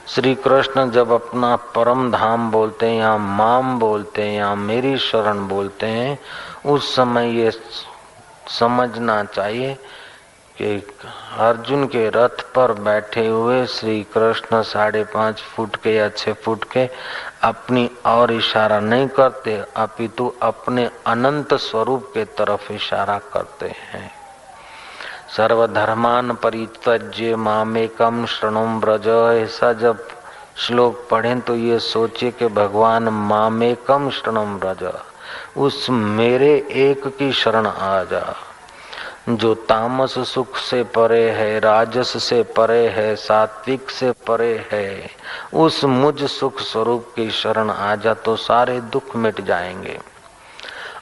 श्री कृष्ण जब अपना परम धाम बोलते हैं या माम बोलते हैं या मेरी शरण बोलते हैं, उस समय ये समझना चाहिए कि अर्जुन के रथ पर बैठे हुए श्री कृष्ण 5.5 फुट के या 6 फुट के अपनी और इशारा नहीं करते, अपितु अपने अनंत स्वरूप के तरफ इशारा करते हैं। सर्वधर्मान परित्यज्य मामेकम शरणं व्रज। ऐसा जब श्लोक पढ़ें तो ये सोचे कि भगवान मामेकम शरणं व्रज, उस मेरे एक की शरण आ जा, जो तामस सुख से परे है, राजस से परे है, सात्विक से परे है। उस मुझ सुख स्वरूप की शरण आ जा तो सारे दुख मिट जाएंगे।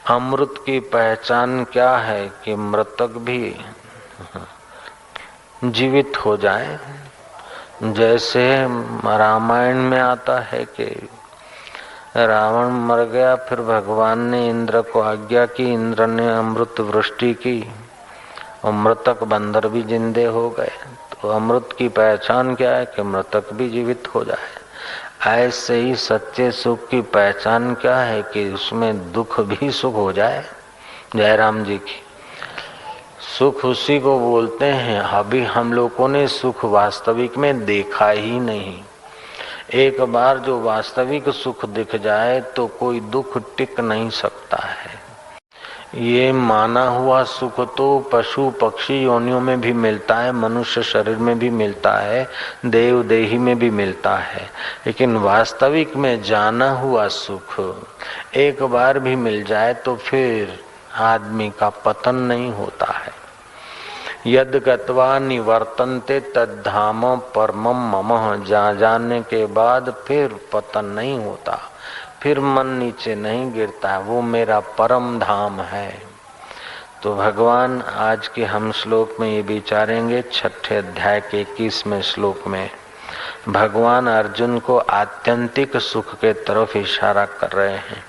अमृत की पहचान क्या है कि मृतक भी जीवित हो जाए। जैसे रामायण में आता है कि रावण मर गया, फिर भगवान ने इंद्र को आज्ञा की, इंद्र ने अमृत वृष्टि की और मृतक बंदर भी जिंदे हो गए। तो अमृत की पहचान क्या है कि मृतक भी जीवित हो जाए। ऐसे ही सच्चे सुख की पहचान क्या है कि उसमें दुख भी सुख हो जाए। जयराम जी की सुख उसी को बोलते हैं। अभी हम लोगों ने सुख वास्तविक में देखा ही नहीं। एक बार जो वास्तविक सुख दिख जाए तो कोई दुख टिक नहीं सकता है। ये माना हुआ सुख तो पशु पक्षी योनियों में भी मिलता है, मनुष्य शरीर में भी मिलता है, देव देही में भी मिलता है, लेकिन वास्तविक में जाना हुआ सुख एक बार भी मिल जाए तो फिर आदमी का पतन नहीं होता है। यद गत्वा निवर्तन्ते तद्धाम परमम मम। जाने के बाद फिर पतन नहीं होता, फिर मन नीचे नहीं गिरता, वो मेरा परम धाम है। तो भगवान आज के हम श्लोक में ये विचारेंगे। 6ठे अध्याय के 21वें श्लोक में भगवान अर्जुन को आत्यंतिक सुख के तरफ इशारा कर रहे हैं।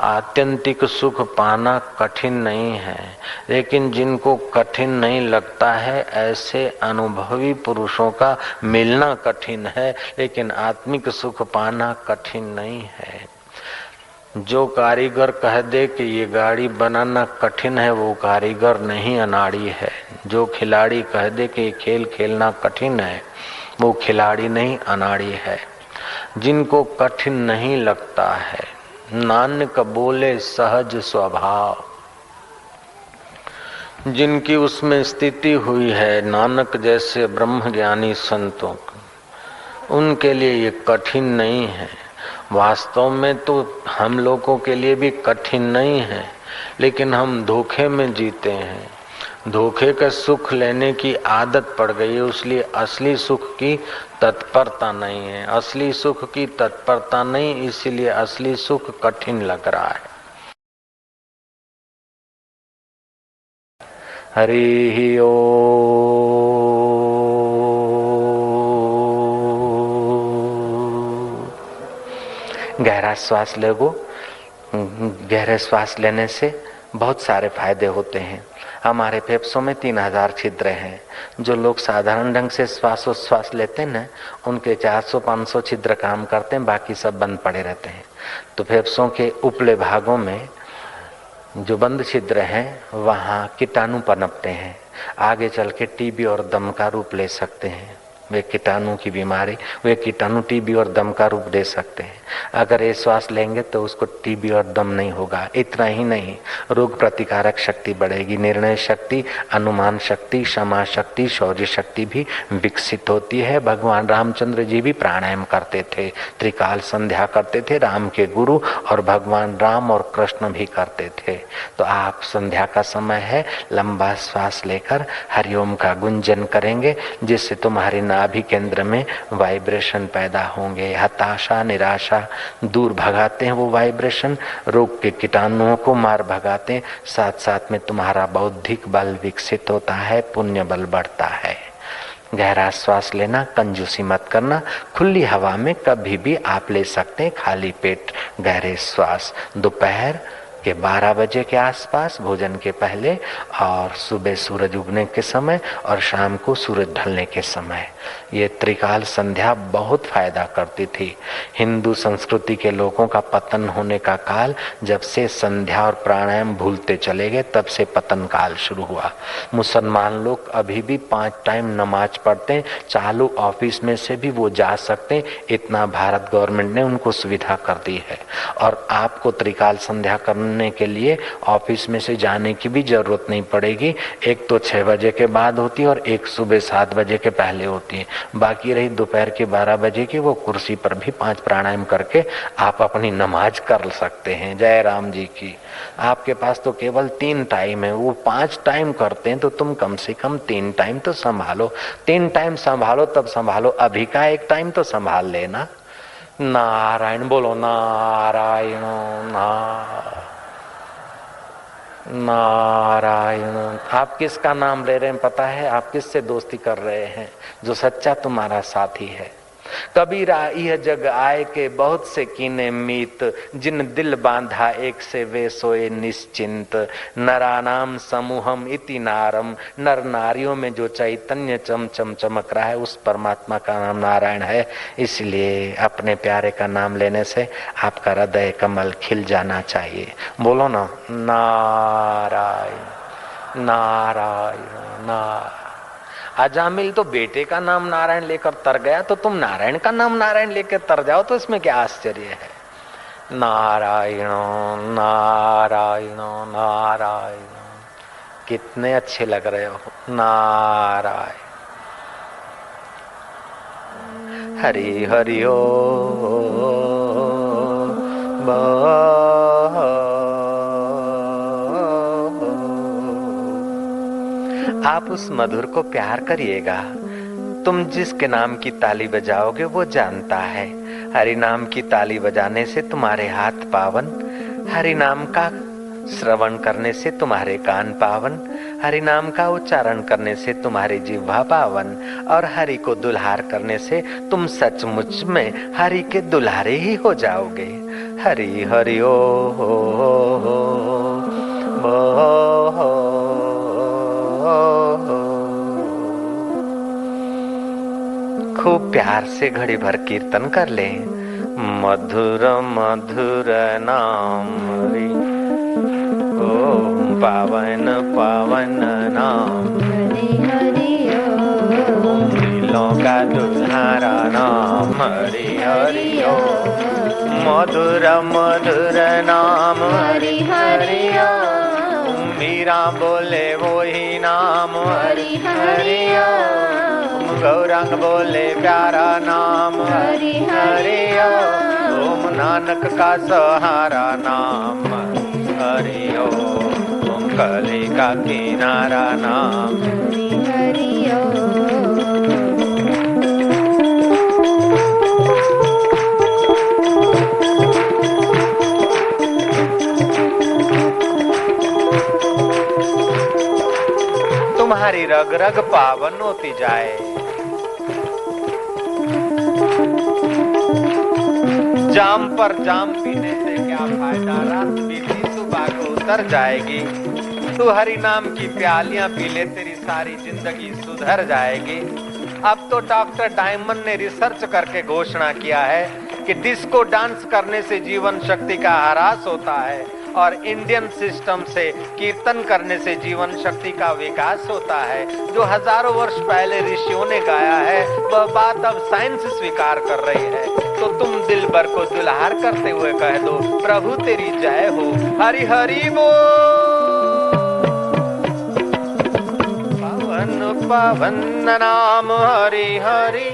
आत्यंतिक सुख पाना कठिन नहीं है, लेकिन जिनको कठिन नहीं लगता है ऐसे अनुभवी पुरुषों का मिलना कठिन है, लेकिन आत्मिक सुख पाना कठिन नहीं है। जो कारीगर कह दे कि ये गाड़ी बनाना कठिन है, वो कारीगर नहीं अनाड़ी है। जो खिलाड़ी कह दे कि ये खेल खेलना कठिन है, वो खिलाड़ी नहीं अनाड़ी है। जिनको कठिन नहीं लगता है, नानक बोले सहज स्वभाव, जिनकी उसमें स्थिति हुई है, नानक जैसे ब्रह्म ज्ञानी संतों, उनके लिए ये कठिन नहीं है। वास्तव में तो हम लोगों के लिए भी कठिन नहीं है, लेकिन हम धोखे में जीते हैं। धोखे का सुख लेने की आदत पड़ गई है, इसलिए असली सुख की तत्परता नहीं है। असली सुख की तत्परता नहीं, इसीलिए असली सुख कठिन लग रहा है। हरि ओम। गहरा श्वास लगो गहरे श्वास लेने से बहुत सारे फायदे होते हैं। हमारे फेफड़ों में 3000 छिद्र हैं। जो लोग साधारण ढंग से श्वासोच्छ्वास लेते हैं ना, उनके 400-500 छिद्र काम करते हैं, बाकी सब बंद पड़े रहते हैं। तो फेफड़ों के उपले भागों में जो बंद छिद्र हैं वहाँ कीटाणु पनपते हैं, आगे चल के टीबी और दम का रूप ले सकते हैं। वे कीटाणु की बीमारी, वे कीटाणु टीबी और दम का रूप दे सकते हैं। अगर ये श्वास लेंगे तो उसको टीबी और दम नहीं होगा। इतना ही नहीं, रोग प्रतिकारक शक्ति बढ़ेगी, निर्णय शक्ति, अनुमान शक्ति, क्षमा शक्ति, शौर्य शक्ति भी विकसित होती है। भगवान रामचंद्र जी भी प्राणायाम करते थे, त्रिकाल संध्या करते थे, राम के गुरु, और भगवान राम और कृष्ण भी करते थे। तो आप संध्या का समय है, लंबा श्वास लेकर हरिओम का गुंजन करेंगे, जिससे तुम्हारी नाभि केंद्र में वाइब्रेशन पैदा होंगे। हताशा, निराशा दूर भगाते हैं वो वाइब्रेशन, रोग के कीटाणुओं को मार भगाते हैं। साथ साथ में तुम्हारा बौद्धिक बल विकसित होता है, पुण्य बल बढ़ता है। गहरा श्वास लेना, कंजूसी मत करना। खुली हवा में कभी भी आप ले सकते हैं खाली पेट गहरे श्वास, दोपहर के 12 बजे के आसपास भोजन के पहले, और सुबह सूरज उगने के समय, और शाम को सूरज ढलने के समय। ये त्रिकाल संध्या बहुत फायदा करती थी। हिंदू संस्कृति के लोगों का पतन होने का काल जब से संध्या और प्राणायाम भूलते चले गए, तब से पतन काल शुरू हुआ। मुसलमान लोग अभी भी 5 टाइम नमाज पढ़ते हैं, चालू ऑफिस में से भी वो जा सकते हैं, इतना भारत गवर्नमेंट ने उनको सुविधा कर दी है। और आपको त्रिकाल संध्या करने के लिए ऑफिस में से जाने की भी जरूरत नहीं पड़ेगी। एक तो 6 बजे के बाद होती है और एक सुबह 7 बजे के पहले होती है। बाकी रही दोपहर के 12 बजे की, वो कुर्सी पर भी 5 प्राणायाम करके आप अपनी नमाज कर सकते हैं। जय राम जी की। आपके पास तो केवल 3 टाइम है, वो 5 टाइम करते हैं, तो तुम कम से कम 3 टाइम तो संभालो। 3 टाइम संभालो तब संभालो, अभी का 1 टाइम तो संभाल लेना। नारायण बोलो, नारायण नारायण। आप किसका नाम ले रहे हैं पता है? आप किससे दोस्ती कर रहे हैं? जो सच्चा तुम्हारा साथी है। कबीरा यह जग आए के बहुत से कीने मीत, जिन दिल बांधा एक से वे सोए निश्चिंत। नरानाम समूहम इति नारम, नर नारियों में जो चैतन्य चमचम चमक रहा है, उस परमात्मा का नाम नारायण है। इसलिए अपने प्यारे का नाम लेने से आपका हृदय कमल खिल जाना चाहिए। बोलो ना, नारायण नारायण नारायण। अजामिल तो बेटे का नाम नारायण लेकर तर गया, तो तुम नारायण का नाम नारायण लेकर तर जाओ, तो इसमें क्या आश्चर्य है? नारायण नारायण नारायण। कितने अच्छे लग रहे हो। नारायण। हरि हरि ओ आप उस मधुर को प्यार करिएगा। तुम जिसके नाम की ताली बजाओगे वो जानता है। हरि नाम की ताली बजाने से तुम्हारे हाथ पावन, हरि नाम का श्रवण करने से तुम्हारे कान पावन, हरि नाम का उच्चारण करने से तुम्हारी जिह्वा पावन, और हरि को दुल्हार करने से तुम सचमुच में हरि के दुल्हारे ही हो जाओगे। हरि हरि ओ खूब प्यार से घड़ी भर कीर्तन कर ले। मधुर मधुर नाम हरि ओम, पावन पावन नाम हरि हरि ओम, दिलों का दुल्हारा नाम हरि हरि ओम। मधुर मधुर नाम हरि हरि ओम, मीरा बोले वही नाम हरि हरि ओम। गौरंग बोले प्यारा नाम हरि हरि ओम। नानक का सहारा नाम हरि ओम, कली का किनारा नाम हरि हरि तुम्हारी रग रग पावन होती जाए। जाम पर जाम पीने से क्या क्या फायदा, रात बीती सुबह को उतर जाएगी। तू हरि नाम की प्यालियां पी ले, तेरी सारी जिंदगी सुधर जाएगी। अब तो डॉक्टर डायमंड ने रिसर्च करके घोषणा किया है कि डिस्को डांस करने से जीवन शक्ति का ह्रास होता है और इंडियन सिस्टम से कीर्तन करने से जीवन शक्ति का विकास होता है। जो हजारों वर्ष पहले ऋषियों ने गाया है वह बात अब साइंस स्वीकार कर रही है। तो तुम दिलबर को दुल्हार करते हुए कह दो, प्रभु तेरी जय हो, हरि हरि बोल। पवन पवन नाम हरि हरि,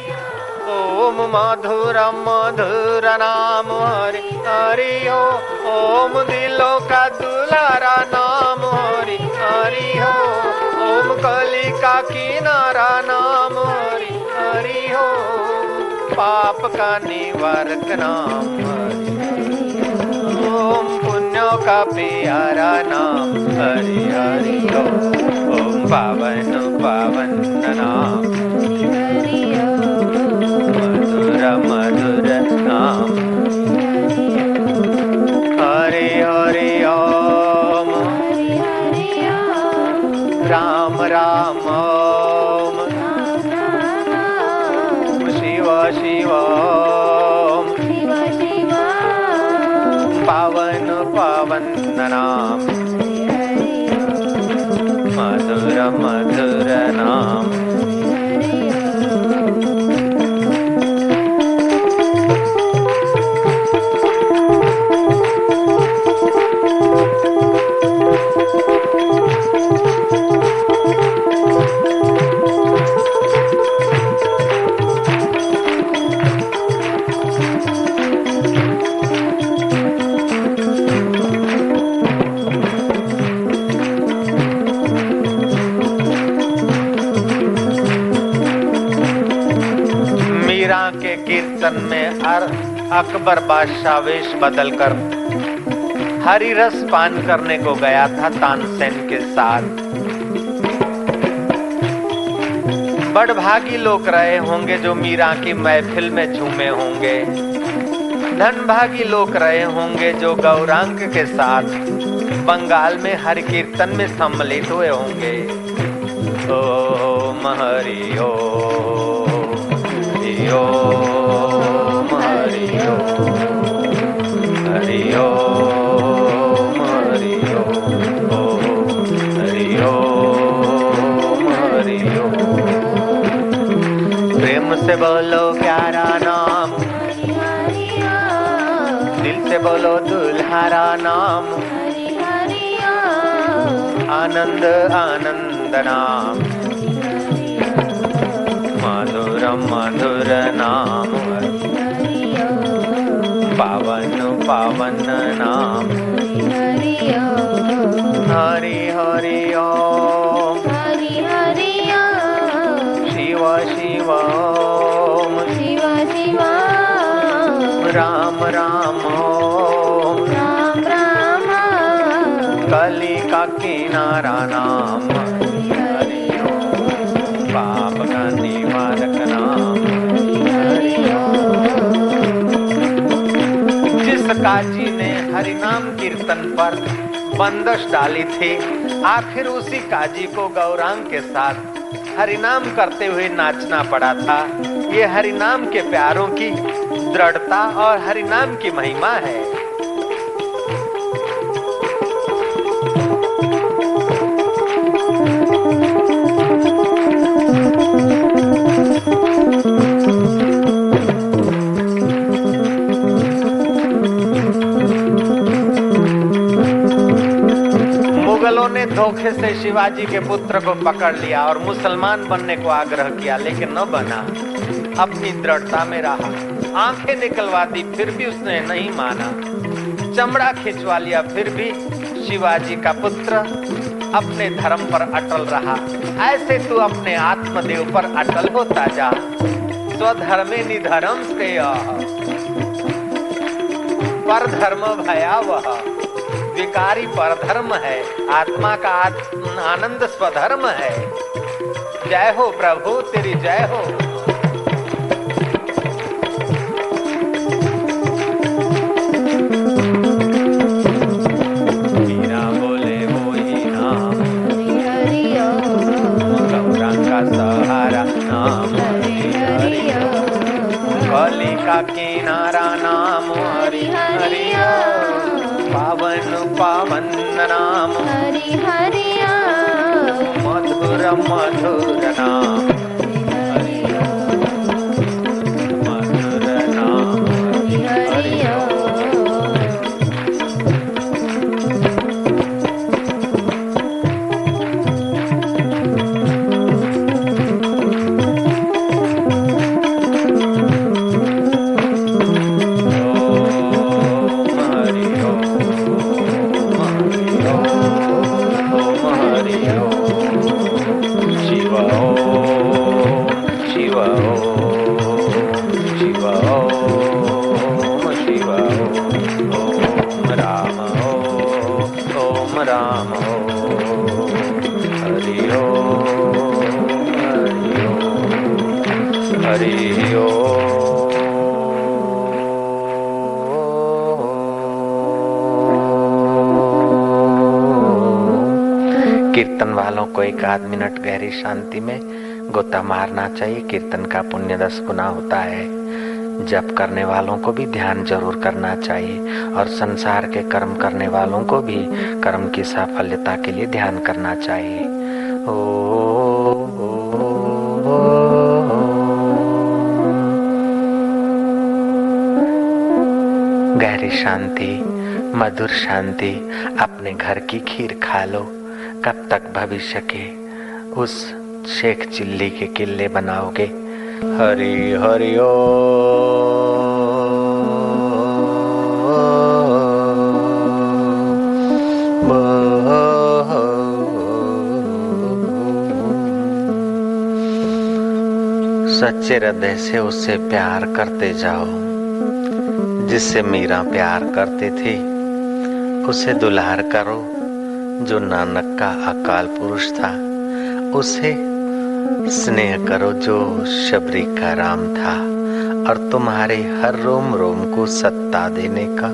ओम मधुर मधुर नाम हरि हरि हो, ओम दिलों का दुलारा नाम हरि हरि हो, ओम कली का किनारा नाम हरि हरि हो, पाप का निवारक नाम हरि हरि, ओम पुण्यों का प्यारा नाम हरि हरि हो, ओम पावन पावन नाम मधुर मधुर नाम हरि हरि ओम, राम राम ओम, शिव शिव ओम, पावन पावन नाम मधुर मधुर नाम। के कीर्तन में अकबर बादशाह वेश बदलकर हरि रस पान करने को गया था तानसेन के साथ। बड़भागी लोग रहे होंगे जो मीरा की महफिल में झूमे होंगे, धनभागी लोग रहे होंगे जो गौरांग के साथ बंगाल में हरि कीर्तन में सम्मिलित हुए होंगे। ओम हरि ओम, ओम हरि ओम, हरि ओम हरि ओम, हरि ओम हरि ओम। प्रेम से बोलो प्यारा नाम, दिल से बोलो दुल्हारा नाम, आनंद आनंद नाम, मधुर मधुर नाम, पावन पावन नाम, हरि हरि ओम, शिव शिव ओम, राम राम ओम, कली का किनारा नाम, हरि ओम, पाप का निवारक नाम, हरि ओम। जिस काजी ने हरि नाम कीर्तन पर बंदिश डाली थी, आखिर उसी काजी को गौरांग के साथ हरिनाम करते हुए नाचना पड़ा था। ये हरिनाम के प्यारों की दृढ़ता और हरिनाम की महिमा है। मुगलों ने धोखे से शिवाजी के पुत्र को पकड़ लिया और मुसलमान बनने को आग्रह किया, लेकिन न बना। अपनी दृढ़ता में रहा, आंखें निकलवा दी फिर भी उसने नहीं माना, चमड़ा खिंचवा लिया फिर भी शिवाजी का पुत्र अपने धर्म पर अटल रहा। ऐसे तू अपने आत्मदेव पर अटल होता जा। स्वधर्मे निधर्म श्रेय, पर धर्म भयावह। विकारी परधर्म है, आत्मा का आनंद स्वधर्म है। जय हो प्रभु तेरी जय हो। पावन नाम, हरि हरि मधुर मधुर नाम, हरि मधुर नाम, हरि कीर्तन वालों को 1 आध मिनट गहरी शांति में गोता मारना चाहिए। कीर्तन का पुण्य 10 गुना होता है। जप करने वालों को भी ध्यान जरूर करना चाहिए और संसार के कर्म करने वालों को भी कर्म की सफलता के लिए ध्यान करना चाहिए। गहरी शांति, मधुर शांति। अपने घर की खीर खा लो। कब तक भविष्य के उस शेख चिल्ली के किले बनाओगे? हरि हरि ओ सच्चे हृदय से उससे प्यार करते जाओ जिससे मीरा प्यार करते थे। उसे दुलार करो जो नानक का अकाल पुरुष था। उसे स्नेह करो जो शबरी का राम था। और तुम्हारे हर रोम रोम को सत्ता देने का,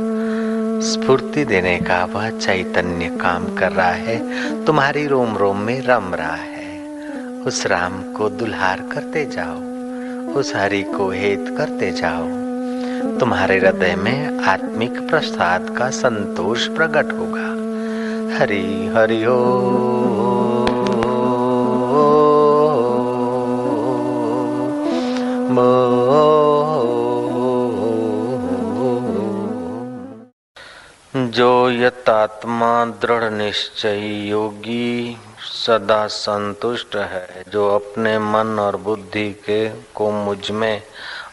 स्फूर्ति देने का वह चैतन्य काम कर रहा है, तुम्हारी रोम रोम में रम रहा है। उस राम को दुल्हार करते जाओ, उस हरि को हेत करते जाओ। तुम्हारे हृदय में आत्मिक प्रसाद का संतोष प्रकट होगा। हरि हरि ओ जो यतात्मा दृढ़ निश्चय योगी सदा संतुष्ट है, जो अपने मन और बुद्धि के को मुझ में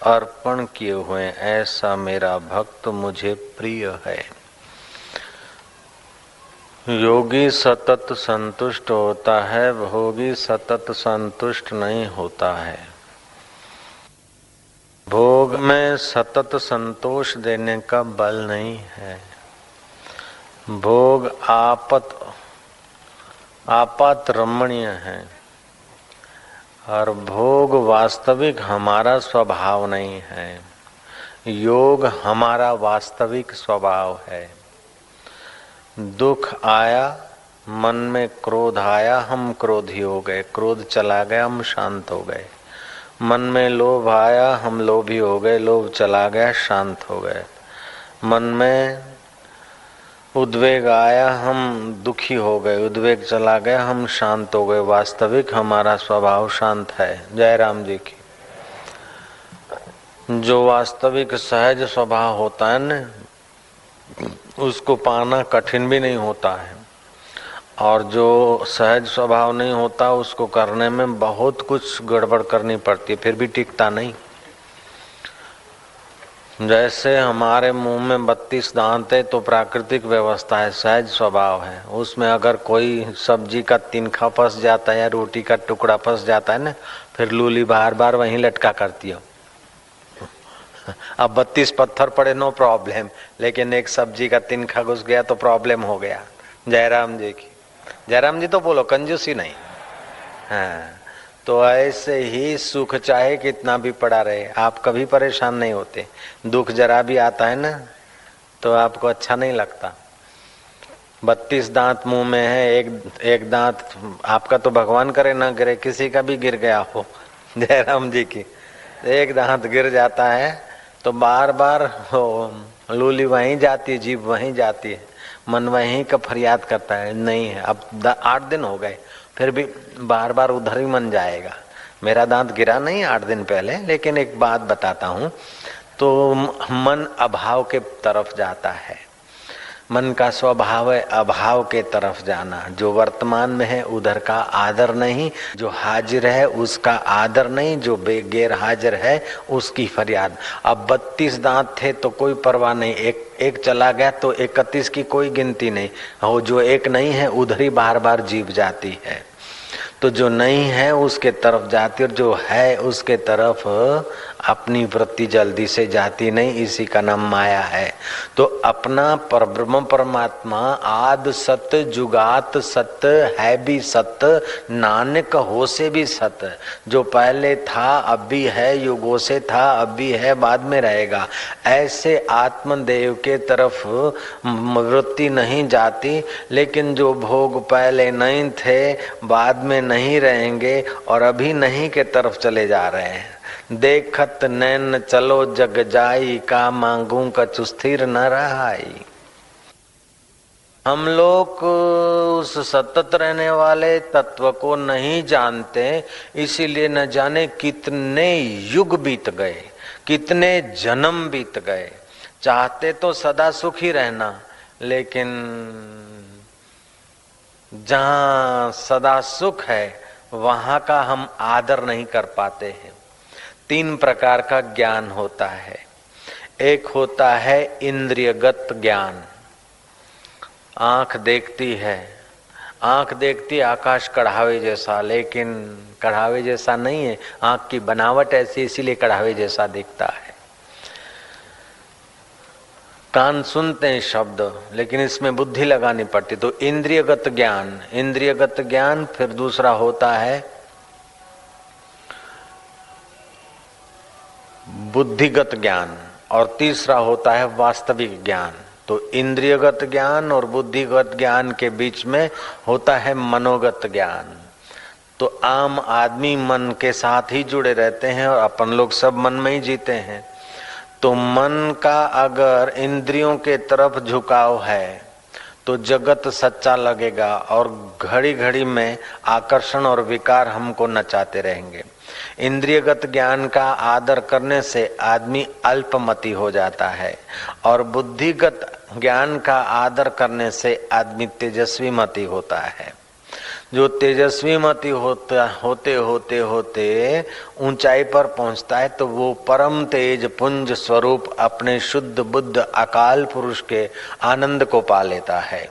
अर्पण किए हुए, ऐसा मेरा भक्त मुझे प्रिय है। योगी सतत संतुष्ट होता है, भोगी सतत संतुष्ट नहीं होता है। भोग में सतत संतोष देने का बल नहीं है। भोग आपात रमणीय है और भोग वास्तविक हमारा स्वभाव नहीं है। योग हमारा वास्तविक स्वभाव है। दुख आया, मन में क्रोध आया, हम क्रोधी हो गए, क्रोध चला गया, हम शांत हो गए। मन में लोभ आया, हम लोभी हो गए, लोभ चला गया, शांत हो गए। मन में उद्वेग आया, हम दुखी हो गए, उद्वेग चला गया, हम शांत हो गए। वास्तविक हमारा स्वभाव शांत है। जय राम जी की। जो वास्तविक सहज स्वभाव होता है न, उसको पाना कठिन भी नहीं होता है। और जो सहज स्वभाव नहीं होता, उसको करने में बहुत कुछ गड़बड़ करनी पड़ती है, फिर भी टिकता नहीं। जैसे हमारे मुंह में 32 दांत है तो प्राकृतिक व्यवस्था है, सहज स्वभाव है। उसमें अगर कोई सब्जी का तिनखा फंस जाता है या रोटी का टुकड़ा फंस जाता है ना, फिर लूली बार बार वहीं लटका करती हो। अब 32 पत्थर पड़े नो प्रॉब्लम, लेकिन एक सब्जी का तिनखा घुस गया तो प्रॉब्लम हो गया। जयराम जी की। जयराम जी तो बोलो, कंजूसी नहीं। हाँ, तो ऐसे ही सुख चाहे कितना भी पड़ा रहे, आप कभी परेशान नहीं होते। दुख जरा भी आता है ना तो आपको अच्छा नहीं लगता। 32 दांत मुंह में है, एक दांत आपका तो भगवान करे ना गिरे, किसी का भी गिर गया हो, जयराम जी की, एक दांत गिर जाता है तो बार बार लूली वहीं जाती है, जीभ वहीं जाती है, मन वहीं का फरियाद करता है। नहीं है, अब 8 दिन हो गए, फिर भी बार बार उधर ही मन जाएगा। मेरा दांत गिरा नहीं 8 दिन पहले, लेकिन एक बात बताता हूँ। तो मन अभाव के तरफ जाता है। मन का स्वभाव है अभाव के तरफ जाना। जो वर्तमान में है उधर का आदर नहीं, जो हाजिर है उसका आदर नहीं, जो बेगैर हाजिर है उसकी फरियाद। अब 32 दांत थे तो कोई परवाह नहीं, एक चला गया तो 31 की कोई गिनती नहीं। और जो एक नहीं है उधर ही बार बार जीभ जाती है। तो जो नहीं है उसके तरफ जाती, और जो है उसके तरफ अपनी वृत्ति जल्दी से जाती नहीं। इसी का नाम माया है। तो अपना परब्रह्म परमात्मा आद सत्य जुगात सत्य है भी सत्य, नानक हो से भी सत्य। जो पहले था अब भी है, युगों से था अब भी है, बाद में रहेगा। ऐसे आत्मदेव के तरफ वृत्ति नहीं जाती। लेकिन जो भोग पहले नहीं थे, बाद में नहीं रहेंगे, और अभी नहीं के तरफ चले जा रहे हैं। देखत नैन चलो जग जाई, का मांगू कछु स्थिर न रहाई। हम लोग उस सतत रहने वाले तत्व को नहीं जानते, इसीलिए न जाने कितने युग बीत गए, कितने जन्म बीत गए। चाहते तो सदा सुखी रहना, लेकिन जहाँ सदा सुख है वहाँ का हम आदर नहीं कर पाते हैं। 3 प्रकार का ज्ञान होता है। एक होता है इंद्रियगत ज्ञान। आंख देखती है, आंख देखती आकाश कढ़ावे जैसा, लेकिन कढ़ावे जैसा नहीं है। आंख की बनावट ऐसी, इसीलिए कढ़ावे जैसा दिखता है। कान सुनते हैं शब्द, लेकिन इसमें बुद्धि लगानी पड़ती। तो इंद्रियगत ज्ञान, इंद्रियगत ज्ञान। फिर दूसरा होता है बुद्धिगत ज्ञान, और तीसरा होता है वास्तविक ज्ञान। तो इंद्रियगत ज्ञान और बुद्धिगत ज्ञान के बीच में होता है मनोगत ज्ञान। तो आम आदमी मन के साथ ही जुड़े रहते हैं, और अपन लोग सब मन में ही जीते हैं। तो मन का अगर इंद्रियों के तरफ झुकाव है तो जगत सच्चा लगेगा, और घड़ी घड़ी में आकर्षण और विकार हमको नचाते रहेंगे। इंद्रियगत ज्ञान का आदर करने से आदमी अल्पमति हो जाता है, और बुद्धिगत ज्ञान का आदर करने से आदमी तेजस्वी मति होता है। जो तेजस्वी मति होते होते होते ऊंचाई पर पहुंचता है, तो वो परम तेज पुंज स्वरूप अपने शुद्ध बुद्ध अकाल पुरुष के आनंद को पा लेता है।